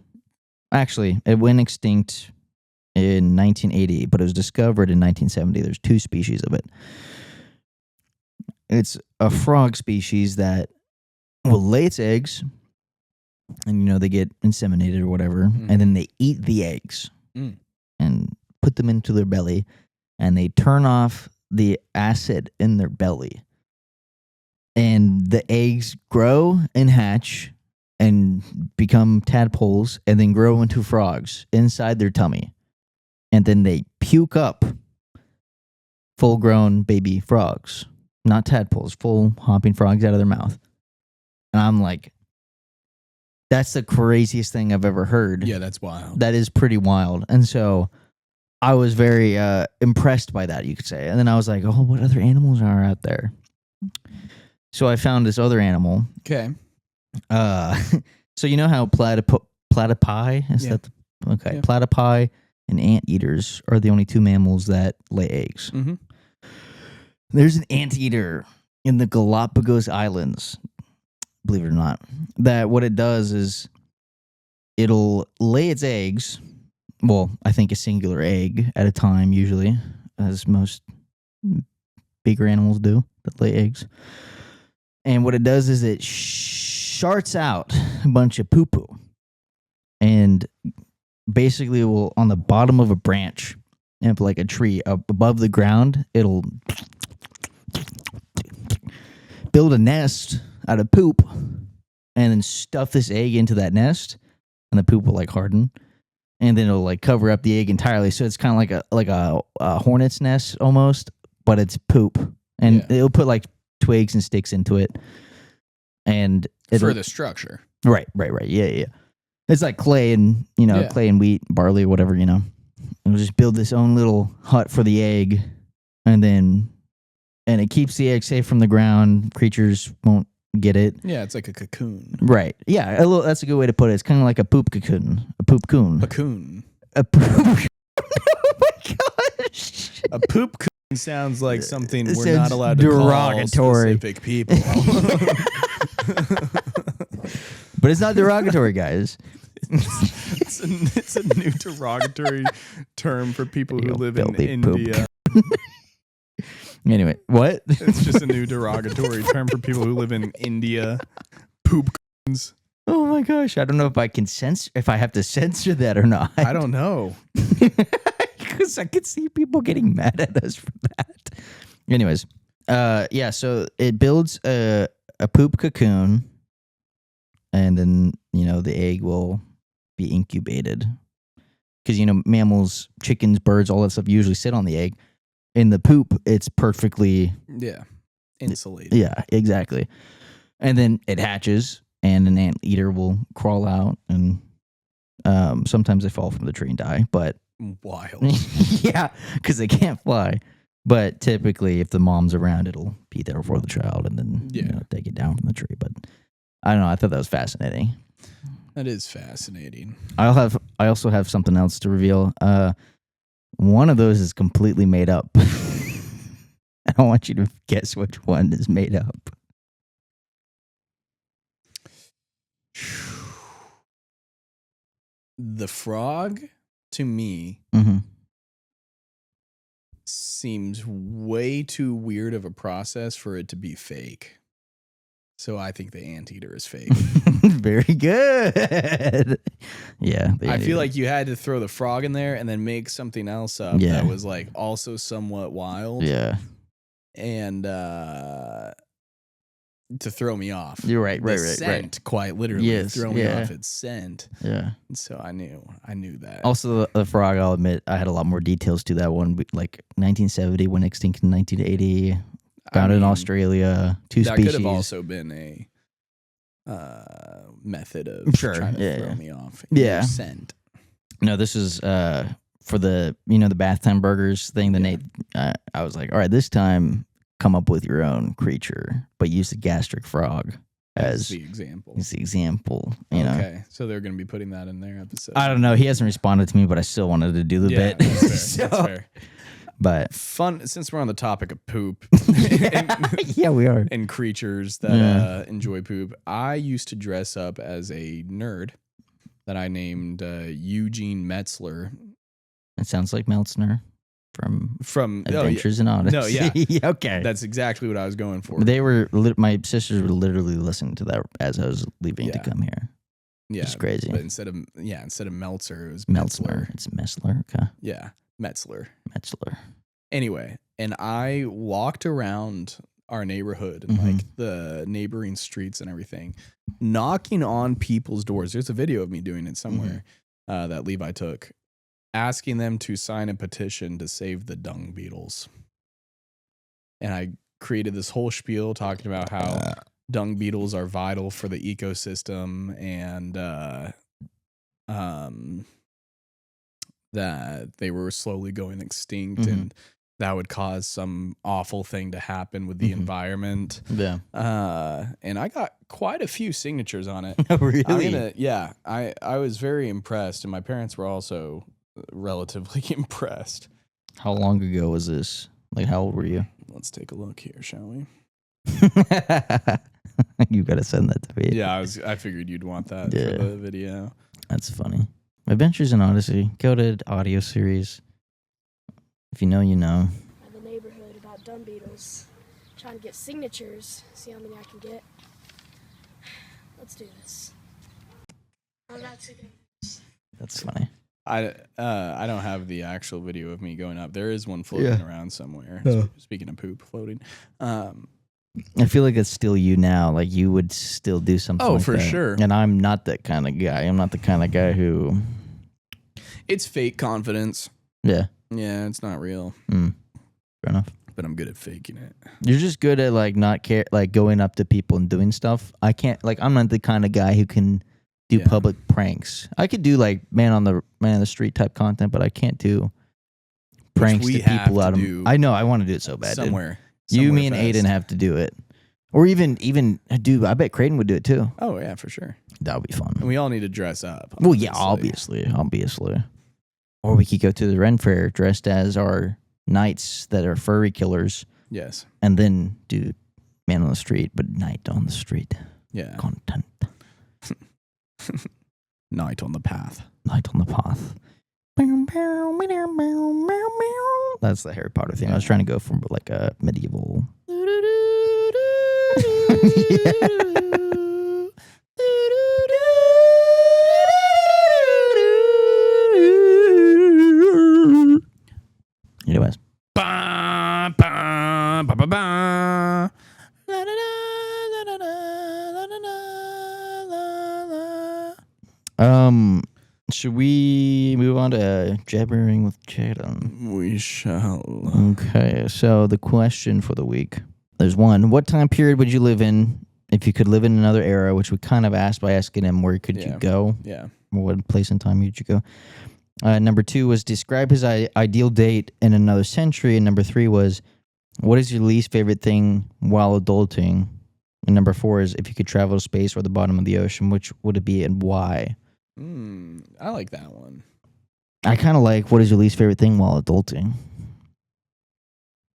Actually, it went extinct in 1980, but it was discovered in 1970. There's 2 species of it. It's a frog species that will lay its eggs, and they get inseminated or whatever, and then they eat the eggs and put them into their belly, and they turn off the acid in their belly, and the eggs grow and hatch and become tadpoles, and then grow into frogs inside their tummy, and then they puke up full-grown baby frogs, not tadpoles, full hopping frogs out of their mouth. And I'm like, that's the craziest thing I've ever heard. Yeah, that's wild. That is pretty wild. And so I was very impressed by that, you could say. And then I was like, oh, what other animals are out there? So I found this other animal. Okay. So you know how platypi is Yeah. that? Okay, Yeah. Platypi and anteaters are the only 2 mammals that lay eggs. Mm-hmm. There's an anteater in the Galapagos Islands, believe it or not, that what it does is it'll lay its eggs well, I think a singular egg at a time usually, as most bigger animals do that lay eggs. And what it does is it sharts out a bunch of poo-poo. And basically will, on the bottom of a branch, and like a tree up above the ground, it'll build a nest out of poop and then stuff this egg into that nest, and the poop will like harden, and then it'll like cover up the egg entirely. So it's kind of like a hornet's nest almost, but it's poop, and it'll put like twigs and sticks into it, and for the structure. Right. Yeah. It's like clay and clay and wheat, barley, whatever. It'll just build this own little hut for the egg, and it keeps the egg safe from the ground. Creatures won't get it. Yeah, it's like a cocoon. Right. Yeah, that's a good way to put it. It's kind of like a poop cocoon. A poop coon. Cocoon. A poop. Oh my gosh. A poop coon sounds like something we're sounds not allowed to derogatory. call specific people. But it's not derogatory, guys. It's a new derogatory term for people who live in India. Anyway, what? It's just a new derogatory term for people who live in India. Poop coons. Oh my gosh! I don't know if I have to censor that or not. I don't know. Because I could see people getting mad at us for that. Anyways, yeah. So it builds a poop cocoon, and then the egg will be incubated. Because mammals, chickens, birds, all that stuff usually sit on the egg. In the poop, it's perfectly insulated. Yeah, exactly. And then it hatches, and an anteater will crawl out, and sometimes they fall from the tree and die. But wild. Yeah, because they can't fly. But typically, if the mom's around, it'll be there for the child, and then take it down from the tree. But I don't know. I thought that was fascinating. That is fascinating. I also have something else to reveal. One of those is completely made up. I want you to guess which one is made up. The frog, to me, seems way too weird of a process for it to be fake. So I think the anteater is fake. Very good. Yeah. I feel like you had to throw the frog in there and then make something else up that was like also somewhat wild. Yeah. And to throw me off. You're right. Scent, quite literally. Throw me off its scent. Yeah. And so I knew that. Also, the frog, I'll admit, I had a lot more details to that one. Like 1970 went extinct in 1980. Found in Australia, two species. That could have also been a method of trying to throw me off. Yeah. Scent. No, this is for the the bath time burgers thing. I was like, all right, this time come up with your own creature, but use the gastric frog as the example. It's the example. Okay, so they're going to be putting that in their episode. I don't know. He hasn't responded to me, but I still wanted to do the bit. That's fair. That's fair. But fun, since we're on the topic of poop. Yeah, we are. And creatures that enjoy poop. I used to dress up as a nerd that I named Eugene Metzler. It sounds like Meltzner from Adventures in Odyssey. No, yeah. Okay. That's exactly what I was going for. They were, my sisters were literally listening to that as I was leaving to come here. Yeah. It's crazy. But instead of Meltzer, it was Meltzner. It's Messler. Okay. Yeah. Metzler. Anyway, and I walked around our neighborhood and like the neighboring streets and everything, knocking on people's doors. There's a video of me doing it somewhere that Levi took, asking them to sign a petition to save the dung beetles. And I created this whole spiel talking about how dung beetles are vital for the ecosystem and that they were slowly going extinct and that would cause some awful thing to happen with the environment. Yeah. And I got quite a few signatures on it. Really? I was very impressed, and my parents were also relatively impressed. How long ago was this? Like, how old were you? Let's take a look here, shall we? You gotta send that to me. Yeah, I figured you'd want that for the video. That's funny. Adventures in Odyssey. Go to audio series. If you know, you know. By the neighborhood about dung beetles. Trying to get signatures. See how many I can get. Let's do this. Oh, that's okay. That's funny. I don't have the actual video of me going up. There is one floating around somewhere. Speaking of poop floating. I feel like it's still you now. Like you would still do something. Oh, like for that. sure. And I'm not that kind of guy. I'm not the kind of guy who. It's fake confidence. Yeah. Yeah, it's not real. Fair enough. But I'm good at faking it. You're just good at like not care, like going up to people and doing stuff. I can't. Like I'm not the kind of guy who can do public pranks. I could do like man on the street type content, but I can't do pranks to people out of. I know. I want to do it so bad. Somewhere. You, me, and Aiden have to do it. Or even do. I bet Creighton would do it too. Oh yeah, for sure. That would be fun. And we all need to dress up. Well, yeah, obviously. Or we could go to the Ren Fair dressed as our knights that are furry killers. Yes. And then do man on the street, but night on the street. Yeah. Content. Night on the path. Night on the path. That's the Harry Potter thing. I was trying to go from like a medieval. Anyways. Ba, ba, ba, ba, ba. Should we move on to jabbering with Jaden? We shall. Okay, so the question for the week. There's one. What time period would you live in if you could live in another era, which we kind of asked by asking him where could you go? Yeah. What place and time would you go? Number 2 was describe his ideal date in another century. And number 3 was what is your least favorite thing while adulting? And number 4 is if you could travel to space or the bottom of the ocean, which would it be and why? I like that one. I kind of like what is your least favorite thing while adulting?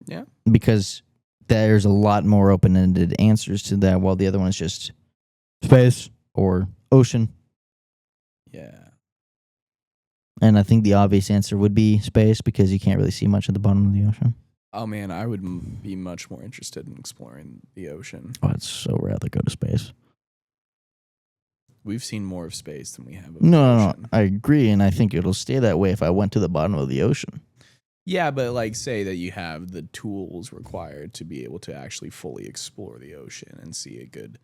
Yeah. Because there's a lot more open-ended answers to that, while the other one is just space or ocean. Yeah. And I think the obvious answer would be space because you can't really see much at the bottom of the ocean. Oh, man, I would be much more interested in exploring the ocean. Oh, I'd so rather go to space. We've seen more of space than we have of No, ocean. I agree, and I think it'll stay that way if I went to the bottom of the ocean. Yeah, but like say that you have the tools required to be able to actually fully explore the ocean and see a good,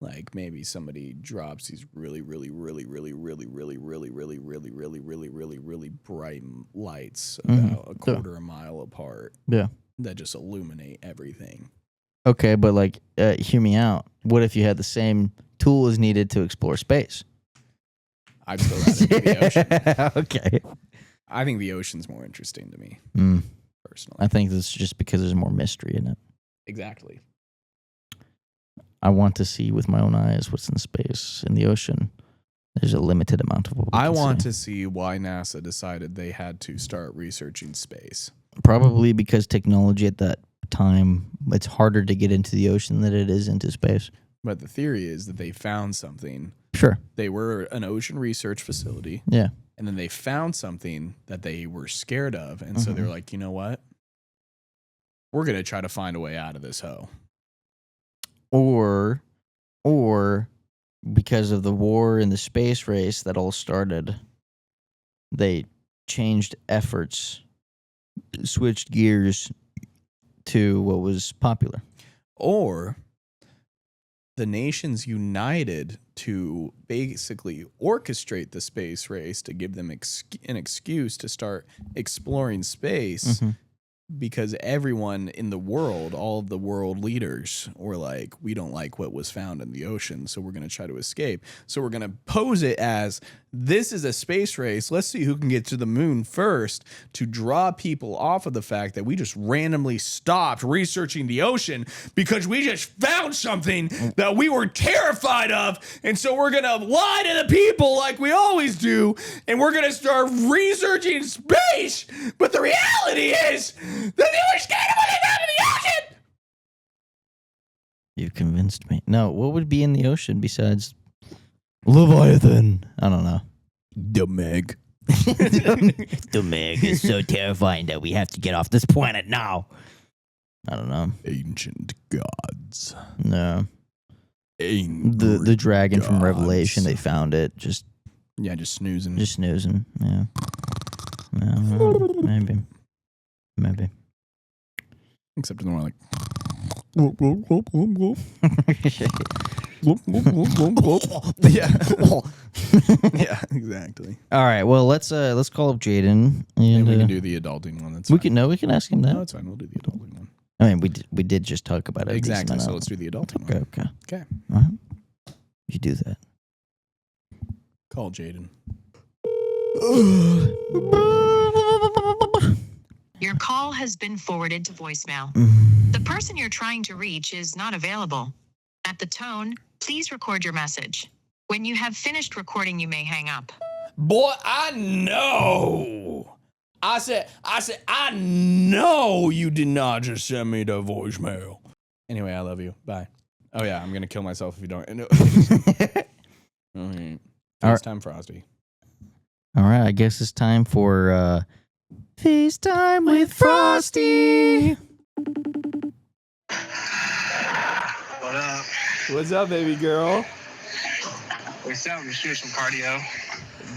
like maybe somebody drops these really bright lights about a quarter a mile apart. Yeah. That just illuminate everything. Okay, but like, hear me out. What if you had the same tools needed to explore space? I'd still rather do the ocean. Okay. I think the ocean's more interesting to me, personally. I think that's just because there's more mystery in it. Exactly. I want to see with my own eyes what's in space. In the ocean, there's a limited amount of what we I can want see. to see why NASA decided they had to start researching space. Probably because technology at that time, it's harder to get into the ocean than it is into space. But the theory is that they found something. Sure. They were an ocean research facility. Yeah. And then they found something that they were scared of. And so they're like, you know what? We're going to try to find a way out of this hoe. Or because of the war and the space race that all started, they changed efforts, switched gears to what was popular. Or the nations united to basically orchestrate the space race to give them an excuse to start exploring space because everyone in the world, all of the world leaders were like, we don't like what was found in the ocean, so we're going to try to escape. So we're going to pose it as this is a space race. Let's see who can get to the moon first to draw people off of the fact that we just randomly stopped researching the ocean because we just found something that we were terrified of. And so we're going to lie to the people like we always do. And we're going to start researching space. But the reality is that they were scared of what they found in the ocean. You convinced me. No, what would be in the ocean besides Leviathan? I don't know. The Meg. The Meg is so terrifying that we have to get off this planet now. I don't know. Ancient gods. No. Angry The dragon from gods. Revelation, they found it. Just snoozing. Just snoozing. Yeah. Maybe. Except they're more like. Yeah. Yeah, exactly. All right. Well, let's call up Jaden. And And we can do the adulting one. That's we fine. can ask him that. No, it's fine. We'll do the adulting one. I mean, we did just talk about it. a decent Exactly. So amount. let's do the adulting Okay. one. Okay. Okay. All right. You do that. Call Jaden. Your call has been forwarded to voicemail. The person you're trying to reach is not available. At the tone, please record your message. When you have finished recording, you may hang up. Boy, I know. I said, I know you did not just send me the voicemail. Anyway, I love you. Bye. Oh yeah, I'm gonna kill myself if you don't. No. All right. It's time, Frosty. All right. I guess it's time for FaceTime with Frosty. What up? What's up, baby girl? What's up? Let's do some cardio.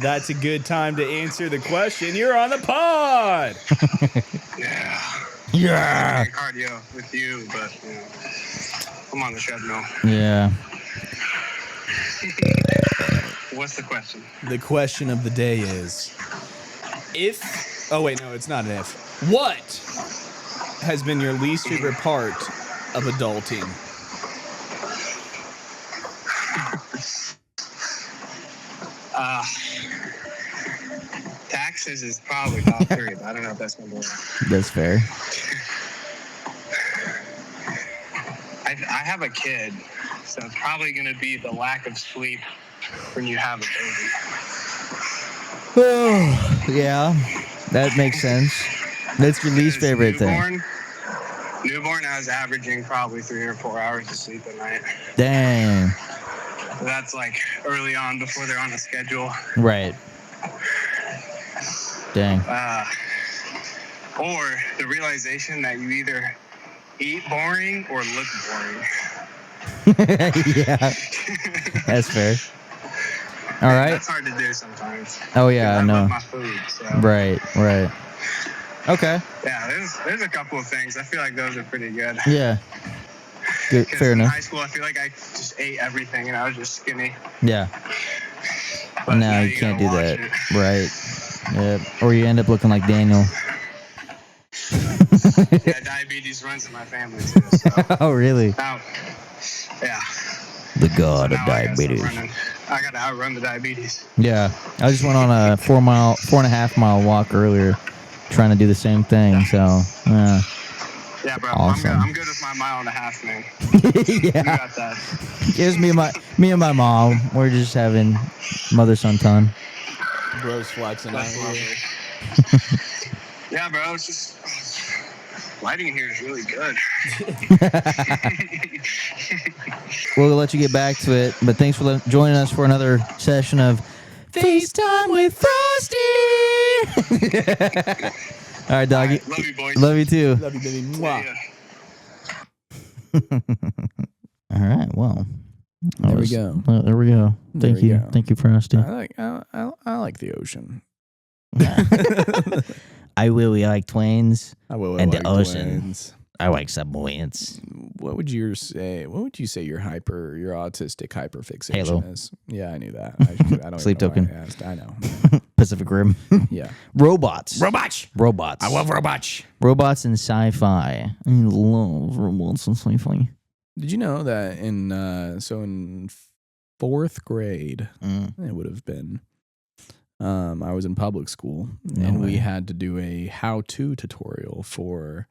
That's a good time to answer the question. You're on the pod. Yeah. Yeah. Cardio with you, but you know, I'm on the treadmill. Yeah. What's the question? The question of the day is, if... Oh, wait, no, it's not an if. What has been your least favorite part of adulting? Taxes is probably top 3, but I don't know if that's number 1. That's fair. I have a kid, so it's probably going to be the lack of sleep when you have a baby. Oh, yeah. That makes sense. That's your least Because favorite thing. Newborn, I was averaging probably 3 or 4 hours of sleep a night. Dang. So that's like early on before they're on the schedule. Right. Dang. Or the realization that you either eat boring or look boring. Yeah. That's fair. All right. That's hard to do sometimes. Oh, yeah, I know. love my food, so. Right. Okay. Yeah, there's a couple of things. I feel like those are pretty good. Yeah. Good. 'Cause Fair in enough. high school, I feel like I just ate everything and I was just skinny. Yeah. But No, now you can't do gotta that. watch Right. Yeah. Or you end up looking like Daniel. it. Yeah, diabetes runs in my family too. So. Oh, really? Now, yeah. The god So of now diabetes. I gotta outrun the diabetes. Yeah. I just went on a 4.5 mile walk earlier, trying to do the same thing. So, yeah. Yeah, bro. Awesome. I'm good with my 1.5 miles, man. You Yeah. got that. Here's me and my mom. We're just having mother-son ton. Bros flexing out That's here. lovely. Yeah, bro. It's just lighting in here is really good. We'll let you get back to it, but thanks for joining us for another session of FaceTime with Frosty. All right, doggy. Love you, boys. Love you too. Love you, baby. Mwah. Yeah. All right. Well, There we go. There we go. There Thank we you. go. Thank you, Frosty. I like the ocean. I really like twins. I will And like the ocean. twins. I like submarines. What would you say? What would you say your autistic hyperfixation Halo. is? Yeah, I knew that. I don't Sleep even know token. why I asked. I know. Pacific Rim. Yeah. Robots. Robots. Robots. I love robots. Robots in sci-fi. I love robots in sci-fi. Did you know that in 4th grade, Mm. it would have been, I was in public school No and way. we had to do a how-to tutorial for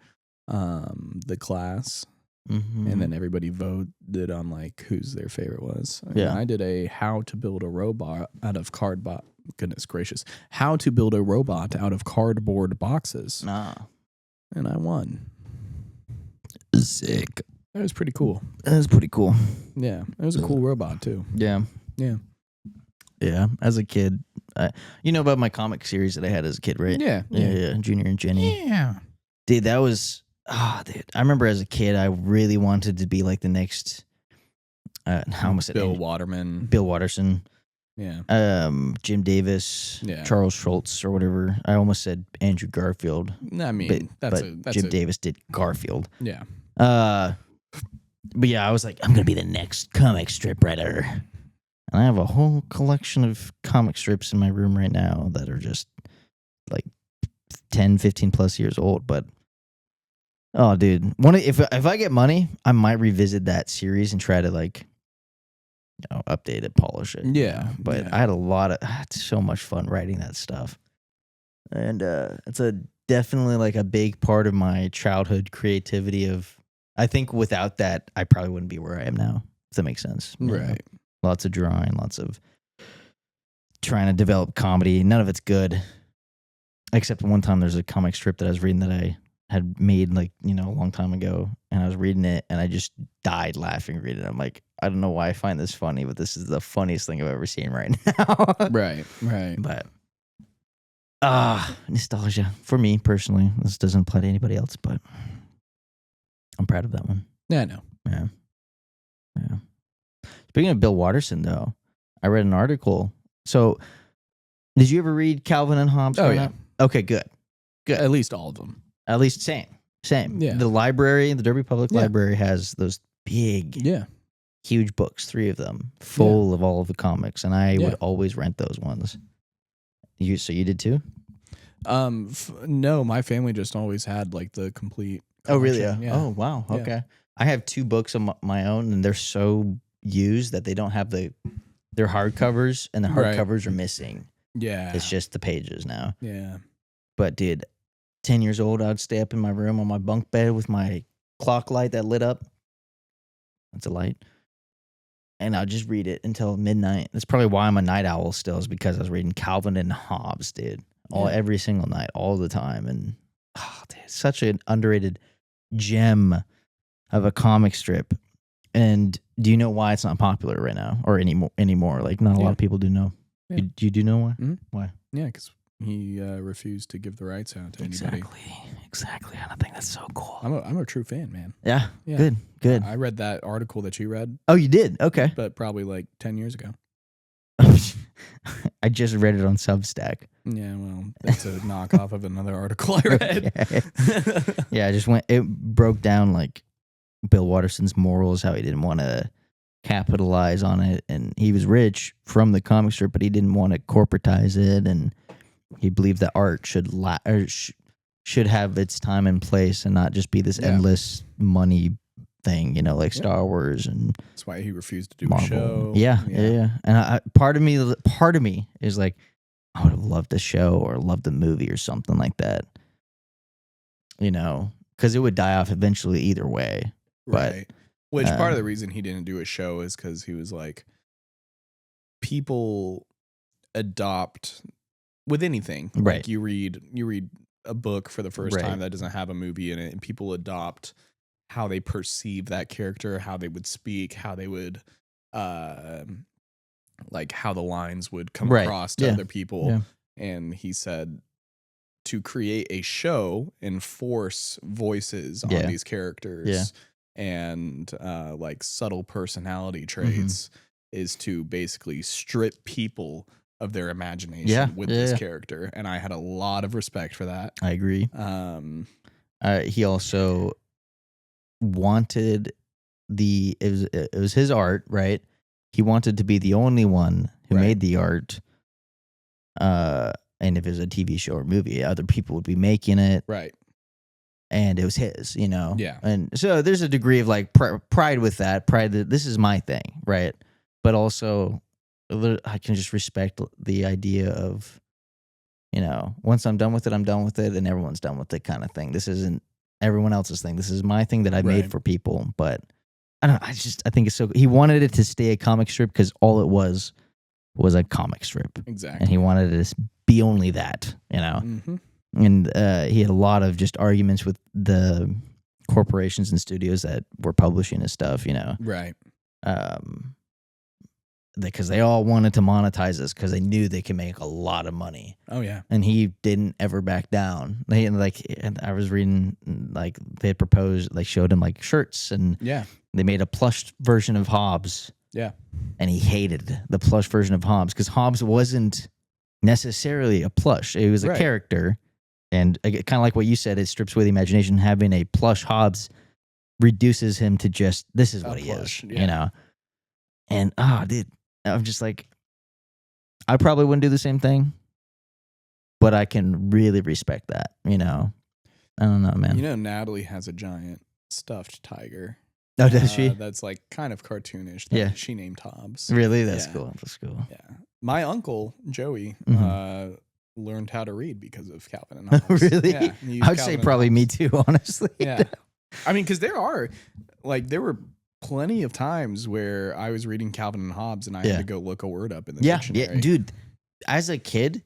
the class. Mm-hmm. And then everybody voted on like whose their favorite was. And Yeah. I did a how to build a robot out of cardboard. Goodness gracious. How to build a robot out of cardboard boxes. Nah. And I won. Sick. That was pretty cool. That's pretty cool. Yeah. It was a cool robot too. Yeah. Yeah. Yeah. As a kid, You know about my comic series that I had as a kid, right? Yeah. Yeah. Junior and Jenny. Yeah. Dude, that was dude. I remember as a kid, I really wanted to be like the next. I almost said Bill Waterman. Bill Watterson. Yeah. Jim Davis. Yeah. Charles Schultz or whatever. I almost said Andrew Garfield. I mean, but Jim Davis did Garfield. Yeah. But yeah, I was like, I'm gonna be the next comic strip writer. And I have a whole collection of comic strips in my room right now that are just like 10, 15 plus years old. But oh, dude, if I get money, I might revisit that series and try to like, update it, polish it. Yeah. But yeah. I had so much fun writing that stuff, and it's definitely like a big part of my childhood creativity. I think without that, I probably wouldn't be where I am now. If that makes sense, Right. Lots of drawing, lots of trying to develop comedy. None of it's good, except one time there's a comic strip that I was reading that I had made like a long time ago, and I was reading it and I just died laughing reading it. I'm like, I don't know why I find this funny, but this is the funniest thing I've ever seen right now. Right. But nostalgia for me personally. This doesn't apply to anybody else, but I'm proud of that one. Yeah, I know. Yeah. Speaking of Bill Watterson, though, I read an article. So, did you ever read Calvin and Hobbes? Oh, yeah. Okay, good. At least all of them. At least same. Yeah. The library, the Derby Public Library has those big, huge books, 3 of them, full of all of the comics, and I would always rent those ones. So you did too? No, my family just always had like the complete. Oh, really? collection. Yeah. Oh, wow. Yeah. Okay. I have 2 books of my own, and they're so used that they don't have they're hardcovers, and the hardcovers are missing. Yeah. It's just the pages now. Yeah. But dude, 10 years old, I'd stay up in my room on my bunk bed with my clock light that lit up. That's a light. And I'd just read it until midnight. That's probably why I'm a night owl still, is because I was reading Calvin and Hobbes, dude. Every single night, all the time. And dude, such an underrated gem of a comic strip. And do you know why it's not popular right now or anymore? Like, not a lot of people do know. Yeah. You do know why? Mm-hmm. Why? Yeah, because he refused to give the rights out to anybody. Exactly. I think that's so cool. I'm a true fan, man. Yeah. Yeah. Good. I read that article that you read, Oh, you did? Okay. but probably like 10 years ago. I just read it on Substack. Yeah, well, that's a knockoff of another article I read. Yeah, it broke down like Bill Watterson's morals, how he didn't want to capitalize on it, and he was rich from the comic strip, but he didn't want to corporatize it, and he believed that art should have its time and place and not just be this endless money thing, like Star Wars and That's why he refused to do Marvel. a show. Yeah. And part of me is like, I would have loved a show or loved a movie or something like that, because it would die off eventually either way. Right. Which part of the reason he didn't do a show is because he was like, people adopt with anything. Right. Like you read a book for the first time that doesn't have a movie in it, and people adopt how they perceive that character, how they would speak, how they would like how the lines would come across to other people. Yeah. And he said to create a show and force voices on these characters and like subtle personality traits is to basically strip people of their imagination with this character. And I had a lot of respect for that. I agree. He also wanted it was his art, right? He wanted to be the only one who made the art. And if it was a TV show or movie, other people would be making it. Right. And it was his, Yeah. And so there's a degree of like pride with that. Pride that this is my thing, right? But also, I can just respect the idea of, once I'm done with it, I'm done with it, and everyone's done with it kind of thing. This isn't everyone else's thing. This is my thing that I made for people. But I don't know. I think it's so. He wanted it to stay a comic strip because all it was a comic strip. Exactly. And he wanted it to be only that, Mm-hmm. And he had a lot of just arguments with the corporations and studios that were publishing his stuff, Right. because they all wanted to monetize this because they knew they could make a lot of money. Oh yeah. And he didn't ever back down. And I was reading, like, they had proposed, they showed him like shirts, and Yeah. they made a plush version of Hobbes. Yeah. And he hated the plush version of Hobbes because Hobbes wasn't necessarily a plush. It was a Right. character. And kind of like what you said, it strips away the imagination. Having a plush Hobbes reduces him to just, this is A what he plush, is, yeah. you know? And, dude, I'm just like, I probably wouldn't do the same thing, but I can really respect that, you know? I don't know, man. You know, Natalie has a giant stuffed tiger. Oh, does she? That's like kind of cartoonish. That Yeah. She named Hobbes. Really? That's Yeah. cool. That's cool. Yeah. My uncle, Joey, Mhm. learned how to read because of Calvin and Hobbes. Really? Yeah, he used I would say Calvin and probably me Hobbes. too, honestly. Yeah. I mean, because there were plenty of times where I was reading Calvin and Hobbes and I Yeah. had to go look a word up in the Yeah, dictionary. yeah, dude. As a kid,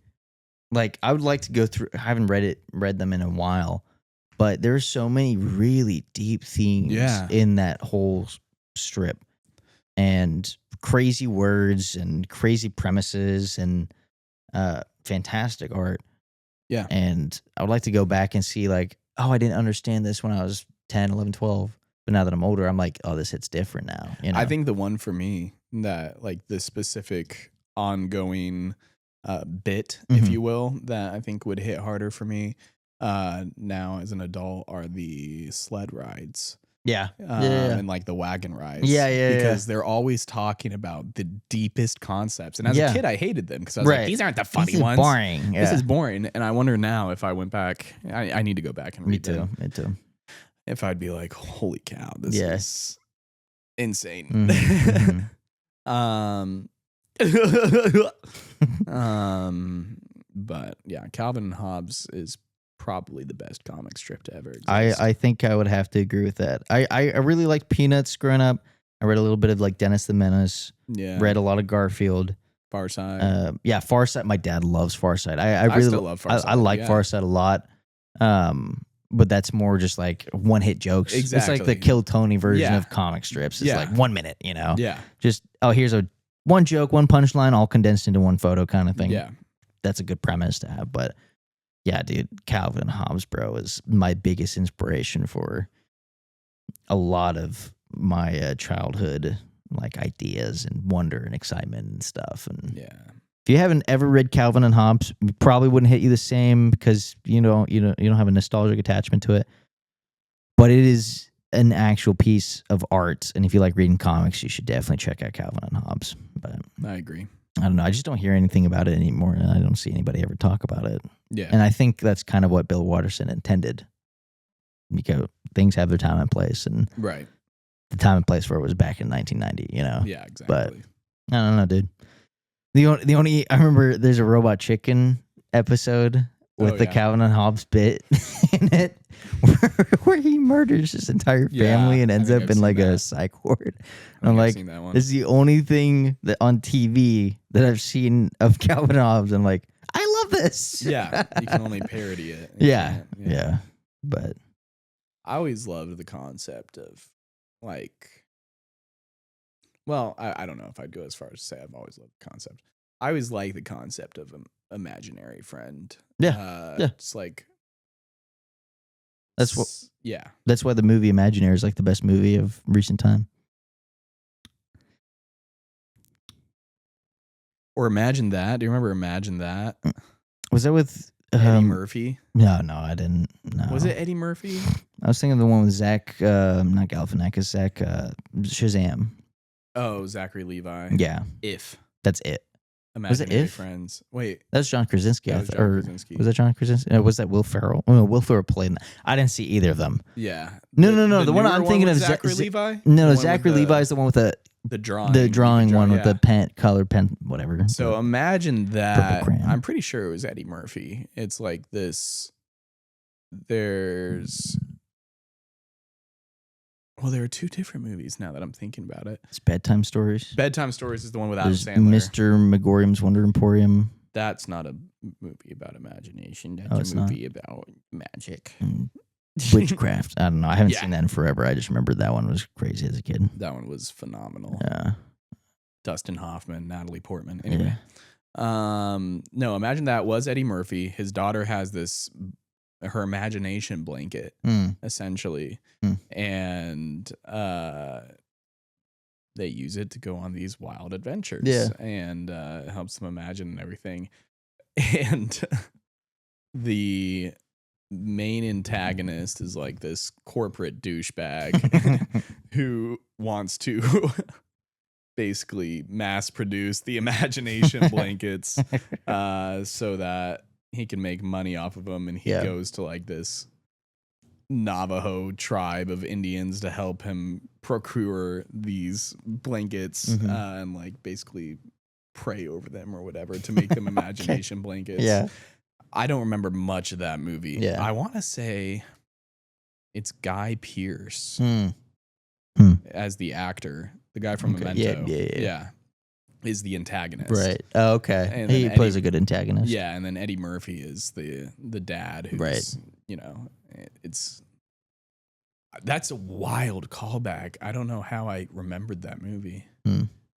like, I would like to go through. I haven't read them in a while, but there's so many really deep themes Yeah. in that whole strip, and crazy words and crazy premises and fantastic art. Yeah. And I would like to go back and see, like, oh, I didn't understand this when I was 10, 11, 12. But now that I'm older, I'm like, oh, this hits different now. You know? I think the one for me that, like, the specific ongoing bit, if Mhm. you will, that I think would hit harder for me now as an adult are the sled rides. yeah. And like the wagon rides. Yeah. Because they're always talking about the deepest concepts. And as Yeah. a kid, I hated them because I was Right. like, these aren't the funny This is ones. boring. This Yeah. is boring. And I wonder now if I went back, I need to go back and Me read them. too. Me too. If I'd be like, holy cow, this Yeah. is insane. Mhm, But yeah, Calvin and Hobbes is probably the best comic strip to ever exist. I think I would have to agree with that. I really liked Peanuts growing up. I read a little bit of like Dennis the Menace. yeah, Read a lot of Garfield. Far Side. Yeah, Far Side. My dad loves Far Side. I I really still love Far I Side, like yeah. Far Side a lot. But that's more just like one hit jokes. It's like Exactly. the Kill Tony version Yeah. of comic strips. It's Yeah. like 1 minute, you know? Yeah, Just, oh, here's one joke, one punchline, all condensed into one photo kind of thing. yeah, That's a good premise to have. But yeah, dude, Calvin and Hobbes, bro, is my biggest inspiration for a lot of my childhood, like, ideas and wonder and excitement and stuff. And yeah. if you haven't ever read Calvin and Hobbes, it probably wouldn't hit you the same because you don't have a nostalgic attachment to it. But it is an actual piece of art, and if you like reading comics, you should definitely check out Calvin and Hobbes. But I agree. I don't know, I just don't hear anything about it anymore, and I don't see anybody ever talk about it. Yeah, And I think that's kind of what Bill Watterson intended, because things have their time and place, and right. the time and place for it was back in 1990. You know, Yeah, exactly. I don't know, dude. The only I remember there's a Robot Chicken episode with Oh, the yeah. Calvin and Hobbes bit in it, where he murders his entire family Yeah, and I ends think up I've in like seen a that. psych ward. I And I'm think I've like, seen that one. this is the only thing that on TV that I've seen of Calvin and Hobbes. I'm like, I love this. Yeah, you can only parody it. You yeah, can't- yeah. But I always loved the concept of, like, well, I don't know if I'd go as far as to say I've always loved the concept. I always like the concept of an imaginary friend. Yeah, yeah. It's like, That's what- yeah. that's why the movie Imaginary is like the best movie of recent time. Or Imagine That. Do you remember Imagine That? Was that with Eddie Murphy. No, I didn't. No. Was it Eddie Murphy? I was thinking of the one with Zach, not Galifianakis, Zach Shazam. Oh, Zachary Levi. Yeah, If. that's it. Was it Imaginary If? Friends. Wait. That's John Krasinski. That was John Krasinski. Was that John Krasinski? Was that Will Ferrell? Oh, no, Will Ferrell played in that. I didn't see either of them. Yeah. No. The one newer I'm thinking with of, Zachary Z- Levi? No, The one Zachary with Levi is the one with the drawing. the drawing one with yeah. the colored pen, whatever. So Imagine That. crayon. I'm pretty sure it was Eddie Murphy. It's like this. There are two different movies now that I'm thinking about it. It's Bedtime Stories. Bedtime Stories is the one with Adam There's Sandler. Mr. Megorium's Wonder Emporium. That's not a movie about imagination. Oh, That's it's a not? movie about magic. and Witchcraft. I don't know. I haven't Yeah. seen that in forever. I just remember that one was crazy as a kid. That one was phenomenal. Yeah. Dustin Hoffman, Natalie Portman. Anyway. No, imagine that was Eddie Murphy. His daughter has her imagination blanket, essentially. And they use it to go on these wild adventures. And it helps them imagine and everything. And the main antagonist is like this corporate douchebag who wants to basically mass produce the imagination blankets so that he can make money off of them. And he goes to like this Navajo tribe of Indians to help him procure these blankets and like basically pray over them or whatever to make them imagination blankets. Yeah. I don't remember much of that movie. Yeah. I want to say it's Guy Pearce as the actor, the guy from Memento. Yeah. Is the antagonist. Right. Oh, okay. And He then plays Eddie- a good antagonist. Yeah, and then Eddie Murphy is the dad who's, you know, that's a wild callback. I don't know how I remembered that movie.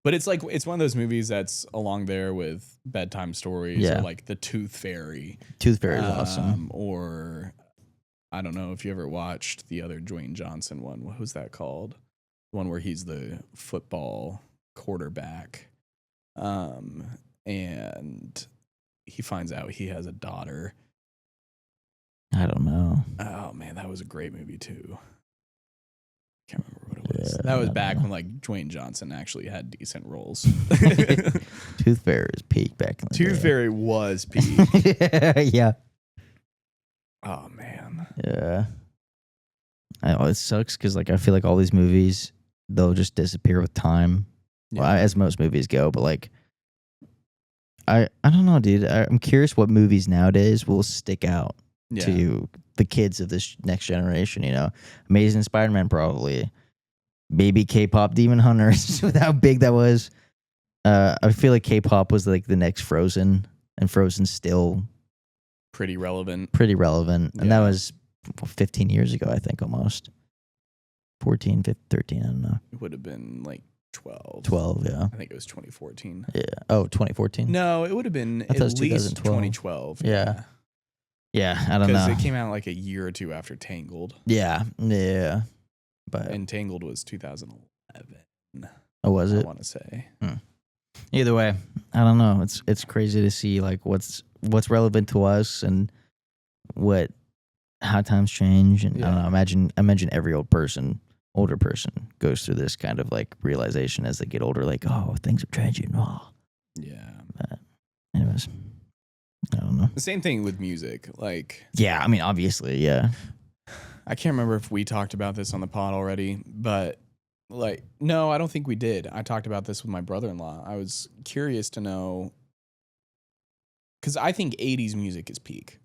But it's like, it's one of those movies that's along there with Bedtime Stories or like The Tooth Fairy. Tooth Fairy is awesome. Or I don't know if you ever watched the other Dwayne Johnson one. What was that called? The one where he's the football quarterback. And he finds out he has a daughter. I don't know. Oh man, that was a great movie too. Can't remember what it was. That was back when like Dwayne Johnson actually had decent roles. Tooth Fairy is peak back in the Tooth day. Fairy was peak. Yeah. Oh man. Yeah. I know, it sucks because like I feel like all these movies they'll just disappear with time. Yeah. Well, as most movies go, but like I don't know, dude. I'm curious what movies nowadays will stick out to the kids of this next generation, you know. Amazing Spider-Man probably. Maybe K-pop Demon Hunters with how big that was. I feel like K-pop was like the next Frozen, and Frozen's still pretty relevant. And that was 15 years ago, I think, almost. 14, 15, 13, I don't know. It would have been like 12. 12, yeah. I think it was 2014. Yeah. Oh, 2014? No, it would have been I thought it at was least 2012. 2012. Yeah. Yeah, I don't know. Because it came out like a year or two after Tangled. Yeah. But And Tangled was 2011. oh, was I it? want to say. Either way, I don't know. It's crazy to see like what's relevant to us and how times change. And I don't know. Imagine every older person goes through this kind of like realization as they get older, like, oh, things are changing. Oh. Yeah. But anyways, I don't know. The same thing with music. Like, yeah, I mean, obviously, yeah. I can't remember if we talked about this on the pod already, but like, no, I don't think we did. I talked about this with my brother-in-law. I was curious to know, because I think 80s music is peak.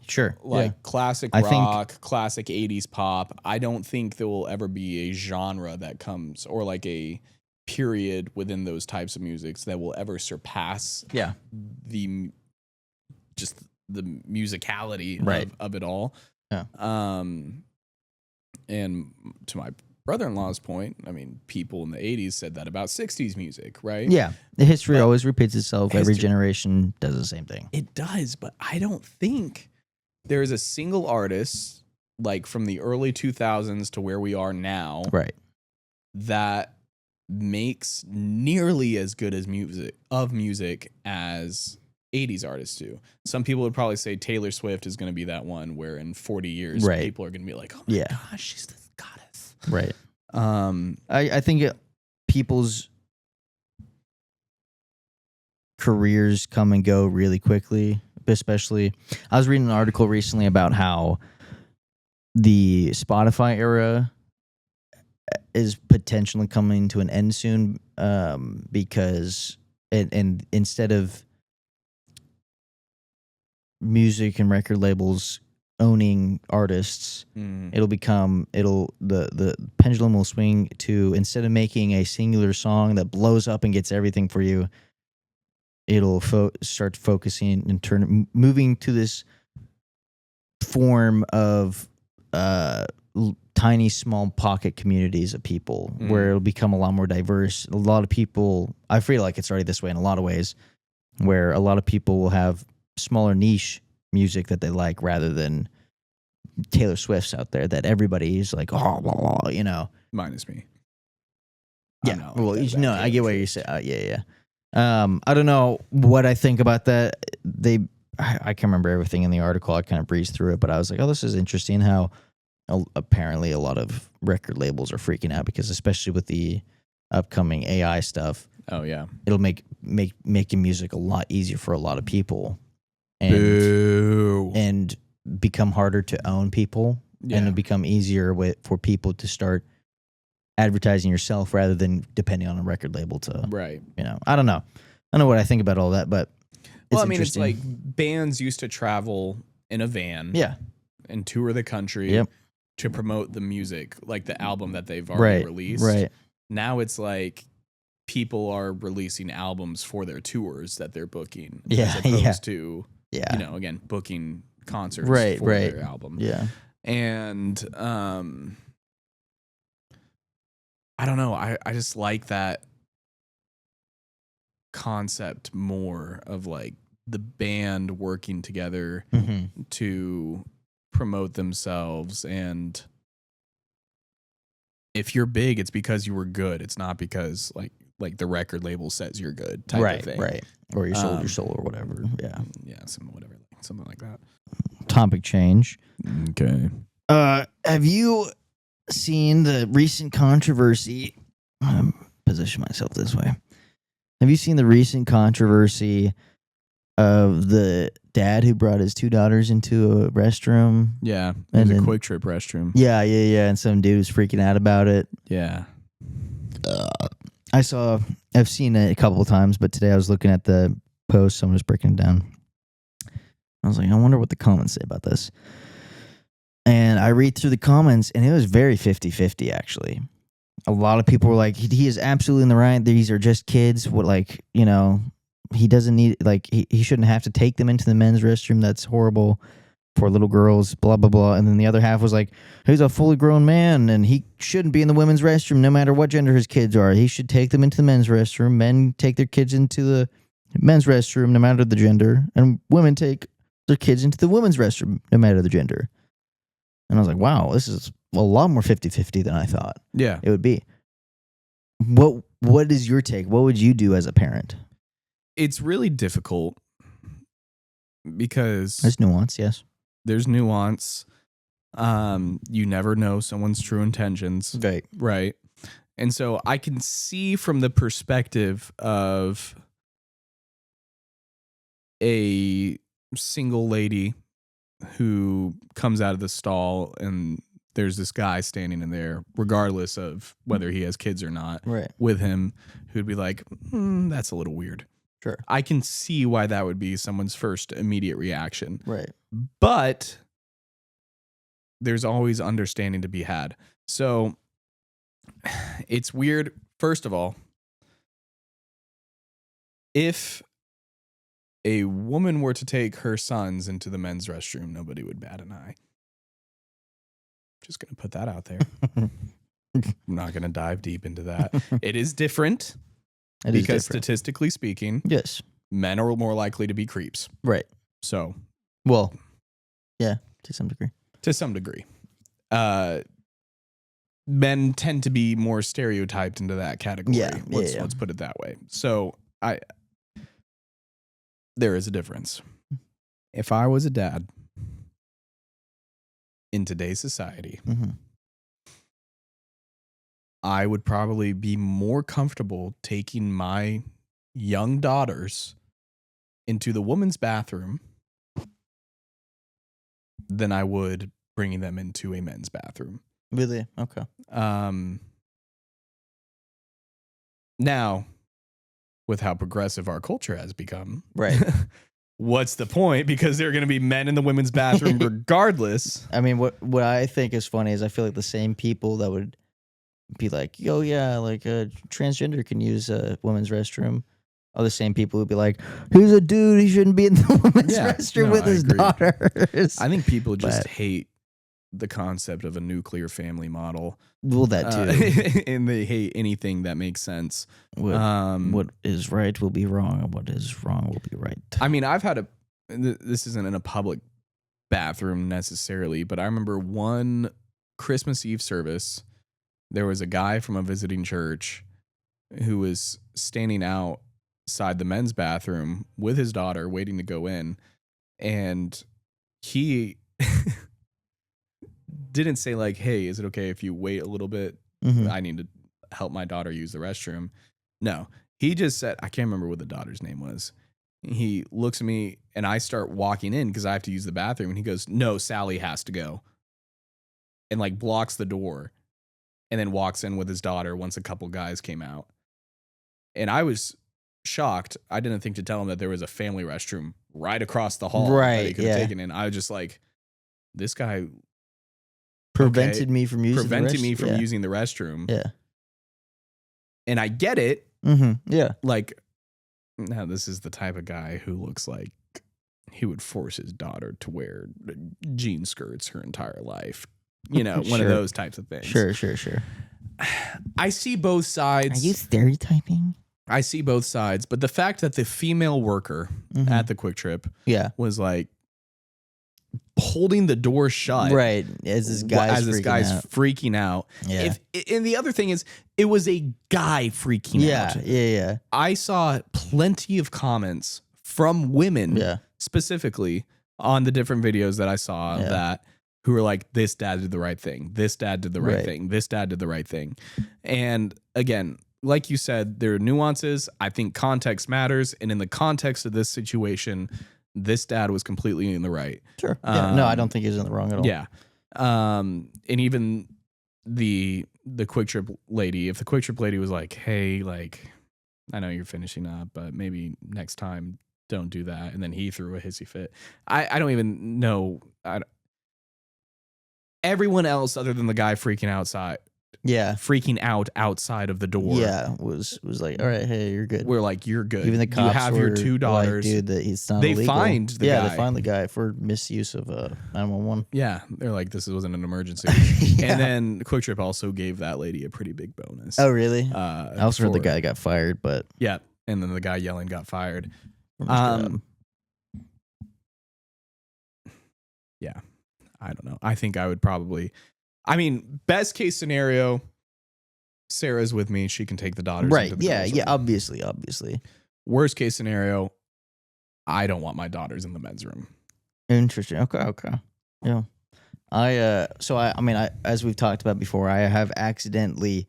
Sure. Like classic rock, classic 80s pop. I don't think there will ever be a genre that comes, or like a period within those types of musics that will ever surpass the musicality of it all. Yeah. And to my brother-in-law's point, I mean, people in the 80s said that about 60s music, right? Yeah. The history always repeats itself. Every generation does the same thing. It does, but I don't think there is a single artist, like from the early 2000s to where we are now, right, that makes nearly as good as music as 80s artists do. Some people would probably say Taylor Swift is going to be that one where in 40 years people are going to be like, oh my gosh, she's the goddess. Right. I think people's careers come and go really quickly, especially I was reading an article recently about how the Spotify era is potentially coming to an end soon, because and instead of music and record labels owning artists, the pendulum will swing to, instead of making a singular song that blows up and gets everything for you, it'll start focusing and moving to this form of tiny, small pocket communities of people where it'll become a lot more diverse. A lot of people, I feel like it's already this way in a lot of ways, where a lot of people will have smaller niche music that they like rather than Taylor Swift's out there that everybody is like, oh, blah, blah, you know. Minus me. Yeah. I'm not like Well, that no, about I get Taylor what you're Swift. saying. Yeah. I don't know what I think about that. I can't remember everything in the article. I kind of breezed through it, but I was like, oh, this is interesting how apparently a lot of record labels are freaking out because especially with the upcoming AI stuff, Oh yeah. it'll make making music a lot easier for a lot of people Boo. and become harder to own people and it'll become easier for people to start advertising yourself rather than depending on a record label to, Right. you know, I don't know what I think about all that, but Well, I mean, it's interesting. like bands used to travel in a van Yeah. and tour the country Yep. to promote the music, like the album that they've already released. Right. Now it's like people are releasing albums for their tours that they're booking. Yeah, As opposed yeah. to, Yeah. you know, again, booking concerts Right, for right. their album. Yeah. And I don't know. I just like that concept more of like the band working together Mm-hmm. to promote themselves. And if you're big, it's because you were good. It's not because like the record label says you're good type Right. of thing. Right. Or you sold your soul or whatever. Yeah. Yeah, something like that. Topic change. Okay. Have you seen the recent controversy? Position myself this way. Have you seen the recent controversy of the dad who brought his two daughters into a restroom? Yeah, it And was a then- Quick Trip restroom. Yeah. And some dude was freaking out about it. Yeah. I've seen it a couple of times, but today I was looking at the post, someone was breaking it down. I was like, I wonder what the comments say about this. And I read through the comments, and it was very 50-50, actually. A lot of people were like, he is absolutely in the right. These are just kids. What, like, you know, he doesn't need, like, he shouldn't have to take them into the men's restroom. That's horrible for little girls, blah, blah, blah. And then the other half was like, he's a fully grown man, and he shouldn't be in the women's restroom no matter what gender his kids are. He should take them into the men's restroom. Men take their kids into the men's restroom no matter the gender, and women take their kids into the women's restroom no matter the gender. And I was like, wow, this is a lot more 50-50 than I thought Yeah. it would be. What is your take? What would you do as a parent? It's really difficult because There's nuance, yes. there's nuance. You never know someone's true intentions. Right. Right. And so I can see from the perspective of a single lady who comes out of the stall and there's this guy standing in there, regardless of whether he has kids or not, Right. with him, who'd be like, that's a little weird. Sure. I can see why that would be someone's first immediate reaction. Right. But there's always understanding to be had. So it's weird. First of all, if a woman were to take her sons into the men's restroom, nobody would bat an eye. Just going to put that out there. I'm not going to dive deep into that. It is different It is because different. statistically speaking, Yes. men are more likely to be creeps. Right. So Well, yeah, to some degree. to some degree, men tend to be more stereotyped into that category. Yeah, Let's yeah. put it that way. So there is a difference. If I was a dad in today's society, Mm-hmm. I would probably be more comfortable taking my young daughters into the woman's bathroom than I would bringing them into a men's bathroom. Really? Okay. Now, with how progressive our culture has become, Right. what's the point? Because there are going to be men in the women's bathroom regardless. I mean, what I think is funny is I feel like the same people that would be like, yo, yeah, like a transgender can use a women's restroom are the same people who'd be like, he's a dude, he shouldn't be in the women's Yeah, restroom no, with I his agree. daughters. I think people just But- hate the concept of a nuclear family model. Well, that too. And they hate anything that makes sense. What is right will be wrong, and what is wrong will be right. I mean, I've had this isn't in a public bathroom necessarily, but I remember one Christmas Eve service, there was a guy from a visiting church who was standing outside the men's bathroom with his daughter waiting to go in, and he didn't say like, hey, is it okay if you wait a little bit? Mhm. I need to help my daughter use the restroom. No, he just said, I can't remember what the daughter's name was. He looks at me and I start walking in because I have to use the bathroom. And he goes, no, Sally has to go. And like blocks the door and then walks in with his daughter once a couple guys came out. And I was shocked. I didn't think to tell him that there was a family restroom right across the hall that he could have taken in. I was just like, this guy Prevented me from using using the restroom. Yeah. And I get it. Mm-hmm. Yeah. Like, now this is the type of guy who looks like he would force his daughter to wear jean skirts her entire life. You know, one of those types of things. Sure. I see both sides. Are you stereotyping? I see both sides, but the fact that the female worker at the Quick Trip was like holding the door shut, right, as this guy's freaking out. Yeah. And the other thing is, it was a guy freaking out. Yeah. I saw plenty of comments from women specifically on the different videos that I saw that who were like, this dad did the right thing. This dad did the right thing. This dad did the right thing. And again, like you said, there are nuances. I think context matters. And in the context of this situation, this dad was completely in the right. Sure. No, I don't think he's in the wrong at all. Yeah. And even the Quick Trip lady, if the Quick Trip lady was like, hey, like, I know you're finishing up, but maybe next time don't do that. And then he threw a hissy fit. I don't even know. Everyone else other than the guy freaking out outside of the door. Yeah, was like, all right, hey, you're good. We're like, you're good. Even the cops you have your two daughters. Like, dude, that he's not they illegal. fined the guy. They fined the guy for misuse of 911. Yeah, they're like, this wasn't an emergency. And then Quick Trip also gave that lady a pretty big bonus. Oh, really? I also heard the guy got fired, but yeah, and then the guy yelling got fired. Yeah, I don't know. I think I would probably. I mean, best case scenario, Sarah's with me. She can take the daughters. Right. Into the Yeah. girls' Yeah. room. Obviously. Worst case scenario, I don't want my daughters in the men's room. Interesting. Okay. Yeah. I mean, as we've talked about before, I have accidentally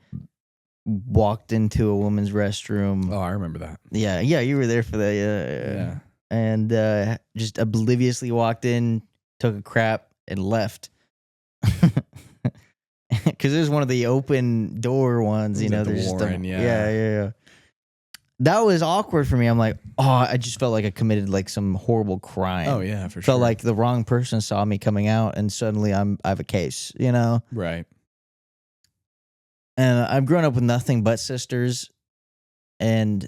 walked into a woman's restroom. Oh, I remember that. Yeah. You were there for that. Yeah. And just obliviously walked in, took a crap, and left. Because it was one of the open door ones, you know. There's Warren, yeah. That was awkward for me. I'm like, I just felt like I committed like some horrible crime. Oh yeah, for sure. Felt like the wrong person saw me coming out, and suddenly I have a case, you know. Right. And I've grown up with nothing but sisters, and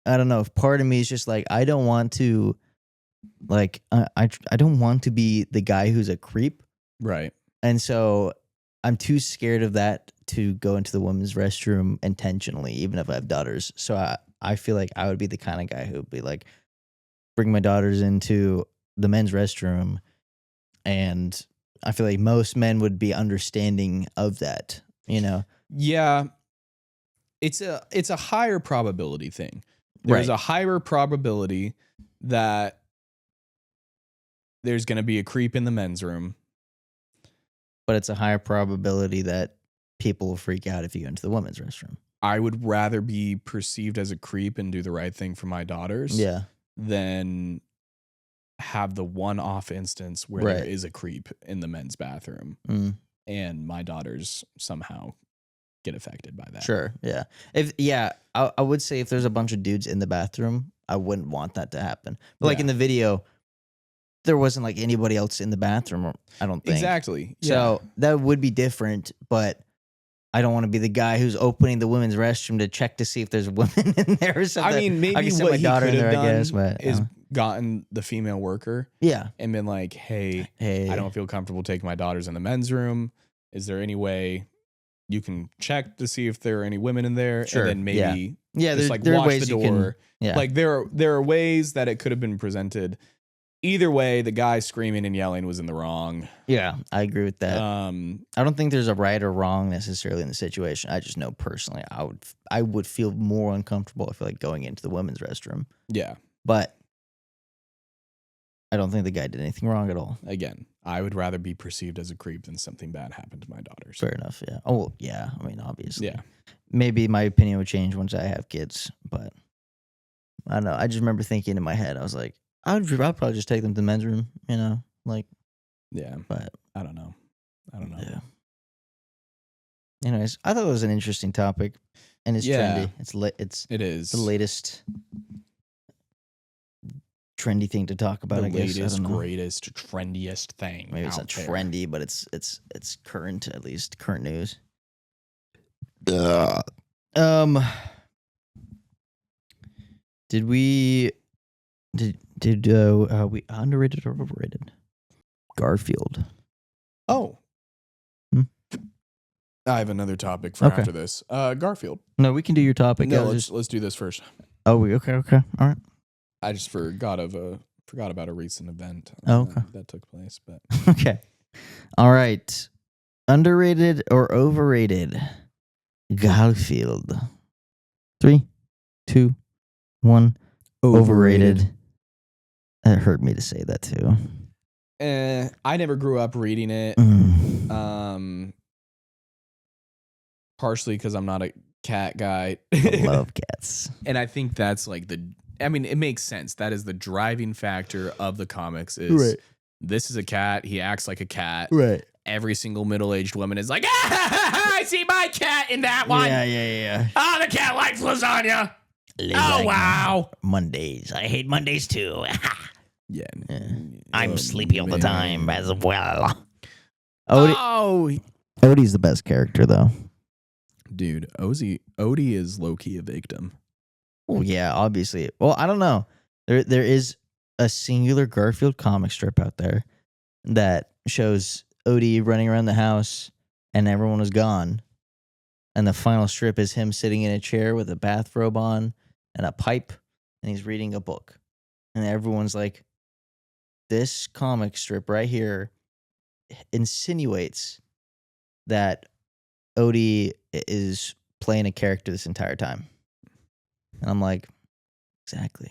I don't know. If part of me is just like, I don't want to, like, I don't want to be the guy who's a creep. Right. And so I'm too scared of that to go into the women's restroom intentionally, even if I have daughters. So I feel like I would be the kind of guy who would be like, bring my daughters into the men's restroom. And I feel like most men would be understanding of that, you know? Yeah. It's a higher probability thing. There's a higher probability that there's going to be a creep in the men's room. But it's a higher probability that people will freak out if you go into the women's restroom. I would rather be perceived as a creep and do the right thing for my daughters than have the one-off instance where there is a creep in the men's bathroom and my daughters somehow get affected by that. Sure, yeah. I would say if there's a bunch of dudes in the bathroom, I wouldn't want that to happen. But like in the video, there wasn't like anybody else in the bathroom, I don't think. Exactly. So that would be different, but I don't want to be the guy who's opening the women's restroom to check to see if there's women in there or something. I mean, maybe I can send what my he daughter could in there, have I guess, done but is gotten the female worker Yeah. and been like, hey, Hey. I don't feel comfortable taking my daughters in the men's room. Is there any way you can check to see if there are any women in there? Sure, And then maybe Yeah, just there are watch ways the you can. door. Yeah. Like there are ways that it could have been presented. Either way, the guy screaming and yelling was in the wrong. Yeah, I agree with that. Um, I don't think there's a right or wrong necessarily in the situation. I just know personally, I would feel more uncomfortable if like going into the women's restroom. yeah. But I don't think the guy did anything wrong at all. Again, I would rather be perceived as a creep than something bad happened to my daughters. Fair enough. Yeah. Oh, yeah. I mean, obviously. Yeah. Maybe my opinion would change once I have kids, but I don't know. I just remember thinking in my head, I was like, I'd probably just take them to the men's room, like, Yeah. but I don't know. yeah. Anyways, I thought it was an interesting topic, and it's Yeah. trendy. It's It is the latest trendy thing to talk about. the I guess. I latest, don't know. greatest, trendiest thing. Maybe it's out not there. trendy, but it's current, at least current news. Did we we underrated or overrated Garfield? Oh. Hmm? I have another topic for Okay. after this. Garfield. No, we can do your topic. No, I was let's do this first. okay, all right. I just forgot about a recent event Oh, okay. that took place, but Okay. All right. Underrated or overrated Garfield? 3, 2, 1. Overrated. It hurt me to say that too. I never grew up reading it. Mm. Partially because I'm not a cat guy. I love cats. And I think that's like it makes sense. That is the driving factor of the comics is Right. this is a cat. He acts like a cat. Right. Every single middle-aged woman is like, I see my cat in that one. Yeah. Oh, the cat likes lasagna. Oh, Lasagna. wow. Mondays. I hate Mondays too. Yeah. I'm sleepy all the time as well. Odie's the best character, though. Dude, Odie is low-key a victim. Oh, yeah, obviously. Well, I don't know. There is a singular Garfield comic strip out there that shows Odie running around the house and everyone was gone. And the final strip is him sitting in a chair with a bathrobe on and a pipe, and he's reading a book. And everyone's like, this comic strip right here insinuates that Odie is playing a character this entire time. And I'm like, exactly.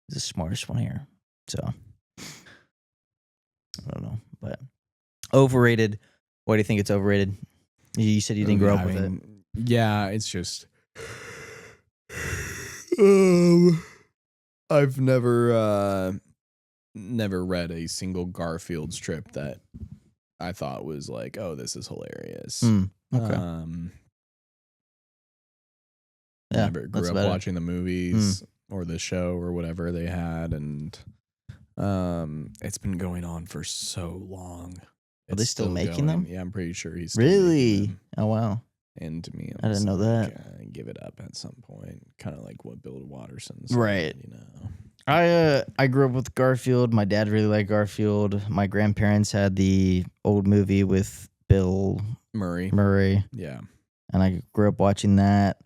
He's the smartest one here. So, I don't know. But overrated. Why do you think it's overrated? You said you didn't grow up with it. Yeah, it's just. I've never read a single Garfield strip that I thought was like, oh, this is hilarious. Okay. Yeah, Never grew that's up about it. watching the movies or the show or whatever they had, and it's been going on for so long. Are they It's still making them? Yeah, I'm pretty sure he's still making Really? them. Oh, wow. And to me, I didn't know that. Give it up at some point, kind of like what Bill Watterson's, Right. You know, I grew up with Garfield. My dad really liked Garfield. My grandparents had the old movie with Bill Murray, Yeah, and I grew up watching that.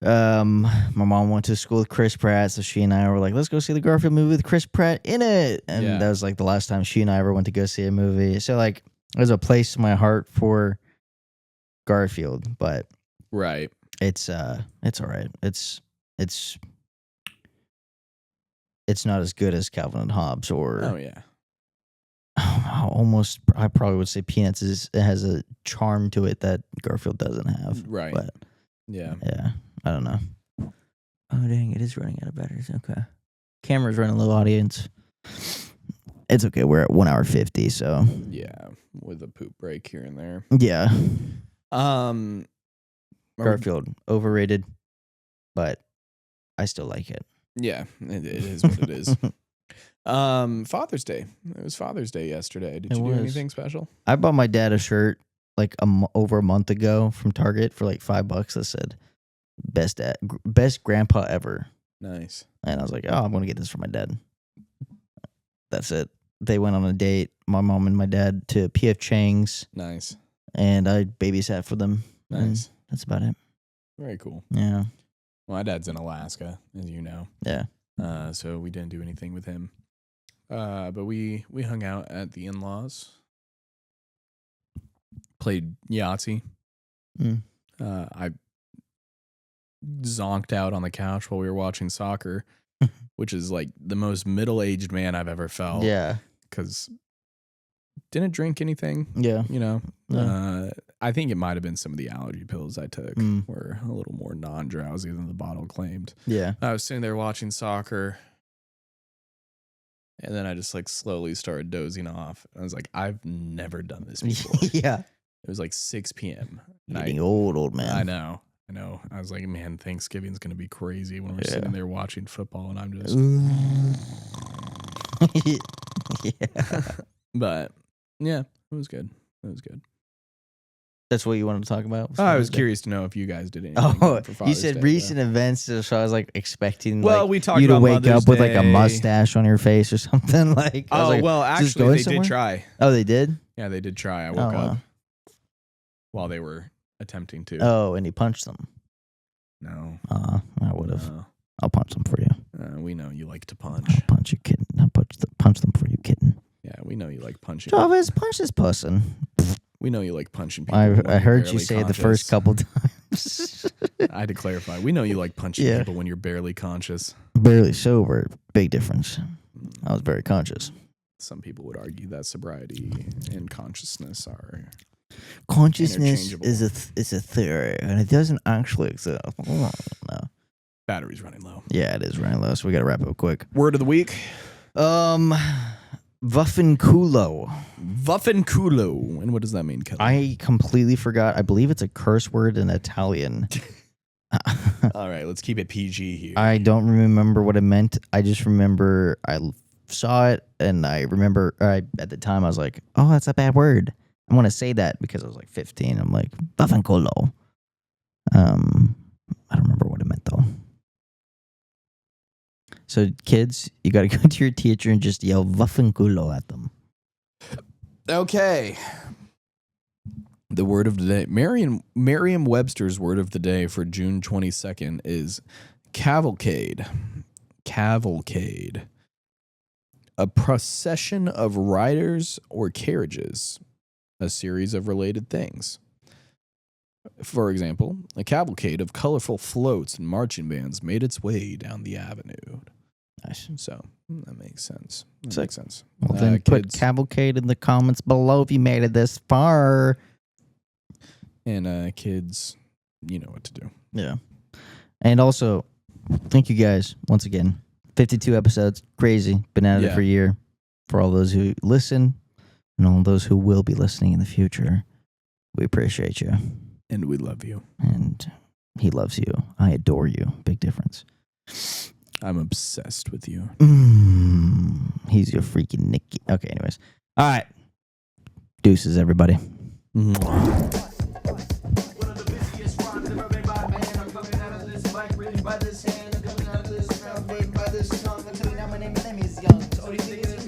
My mom went to school with Chris Pratt, so she and I were like, let's go see the Garfield movie with Chris Pratt in it. And Yeah. that was like the last time she and I ever went to go see a movie. So like there's a place in my heart for Garfield, but right. it's all right. It's not as good as Calvin and Hobbes or Oh yeah, almost. I probably would say Peanuts it has a charm to it that Garfield doesn't have. right. But Yeah, yeah, I don't know. Oh dang, it is running out of batteries. Okay, camera's running low. Audience, it's okay. We're at 1 hour 50. So yeah, with a poop break here and there. yeah, Are we- Garfield overrated, but I still like it. Yeah, it is what it is. Father's Day. It was Father's Day yesterday. Did It you do was. anything special? I bought my dad a shirt like over a month ago from Target for like $5 that said best grandpa ever, Nice. and I was like, oh, I'm gonna get this for my dad. that's it. They went on a date, my mom and my dad, to P.F. Chang's, Nice. and I babysat for them. and Nice. That's about it. Very cool. Yeah. My dad's in Alaska, as you know. Yeah. So we didn't do anything with him. But we hung out at the in-laws. Played Yahtzee. Mm. I zonked out on the couch while we were watching soccer, which is like the most middle-aged man I've ever felt. Yeah. Because didn't drink anything, Yeah. you know. Yeah. I think it might have been some of the allergy pills I took Mm. were a little more non-drowsy than the bottle claimed. Yeah. I was sitting there watching soccer, and then I just like slowly started dozing off. I was like, I've never done this before. Yeah. It was like 6 p.m. and Getting old man. I know. I was like, man, Thanksgiving's going to be crazy when we're sitting there watching football, and I'm just. Yeah. But yeah, it was good. It was good. That's what you wanted to talk about? I was curious to know if you guys did anything. Oh, for you Father's said Day, recent events, so I was like expecting we talked you to about wake Mother's up with like a Day. mustache on your face or something. Like, I was like, well, "Is this actually, going they somewhere?" did try. Oh, they did? Yeah, they did try. I Oh, woke wow. up while they were attempting to. Oh, and he punched them. No. I would have. No. I'll punch them for you. We know you like to punch. I'll punch you, kitten. I'll punch them for you, kitten. Yeah, we know you like punching. Jarvis, punch this person. We know you like punching people. I when you're heard you barely say it the first conscious. couple times. I had to clarify. We know you like punching Yeah. people when you're barely conscious. Barely sober. Big difference. I was very conscious. Some people would argue that sobriety and consciousness are. Consciousness Interchangeable. is a theory, and it doesn't actually exist. No. Battery's running low. Yeah, it is running low, so we got to wrap up quick. Word of the week. Vaffanculo. Vaffanculo. And what does that mean, Kelly? I completely forgot. I believe it's a curse word in Italian. All right, let's keep it PG here. I don't remember what it meant. I just remember I saw it, and I remember at the time I was like, "Oh, that's a bad word." I want to say that because I was like 15. I'm like, "Vaffanculo." I don't remember what it meant though. So kids, you got to go to your teacher and just yell "Vaffanculo" at them. Okay. The word of the day. Merriam-Webster's word of the day for June 22nd is cavalcade. Cavalcade. A procession of riders or carriages. A series of related things. For example, a cavalcade of colorful floats and marching bands made its way down the avenue. Nice. So that makes sense. That Sick. makes sense. Well, then put Kids cavalcade in the comments below if you made it this far. and kids, you know what to do. Yeah. And also, thank you guys once again. 52 episodes. Crazy. Been at it for a year. For all those who listen and all those who will be listening in the future, we appreciate you. And we love you. And he loves you. I adore you. Big difference. I'm obsessed with you. He's your freaking Nicky. Okay, anyways. All right. Deuces, everybody. One of the busiest rhymes ever made by man. I'm coming out of this mic, written by this hand. I'm coming out of this mouth, written by this tongue. I'm telling you now, my name is Young. So all you think is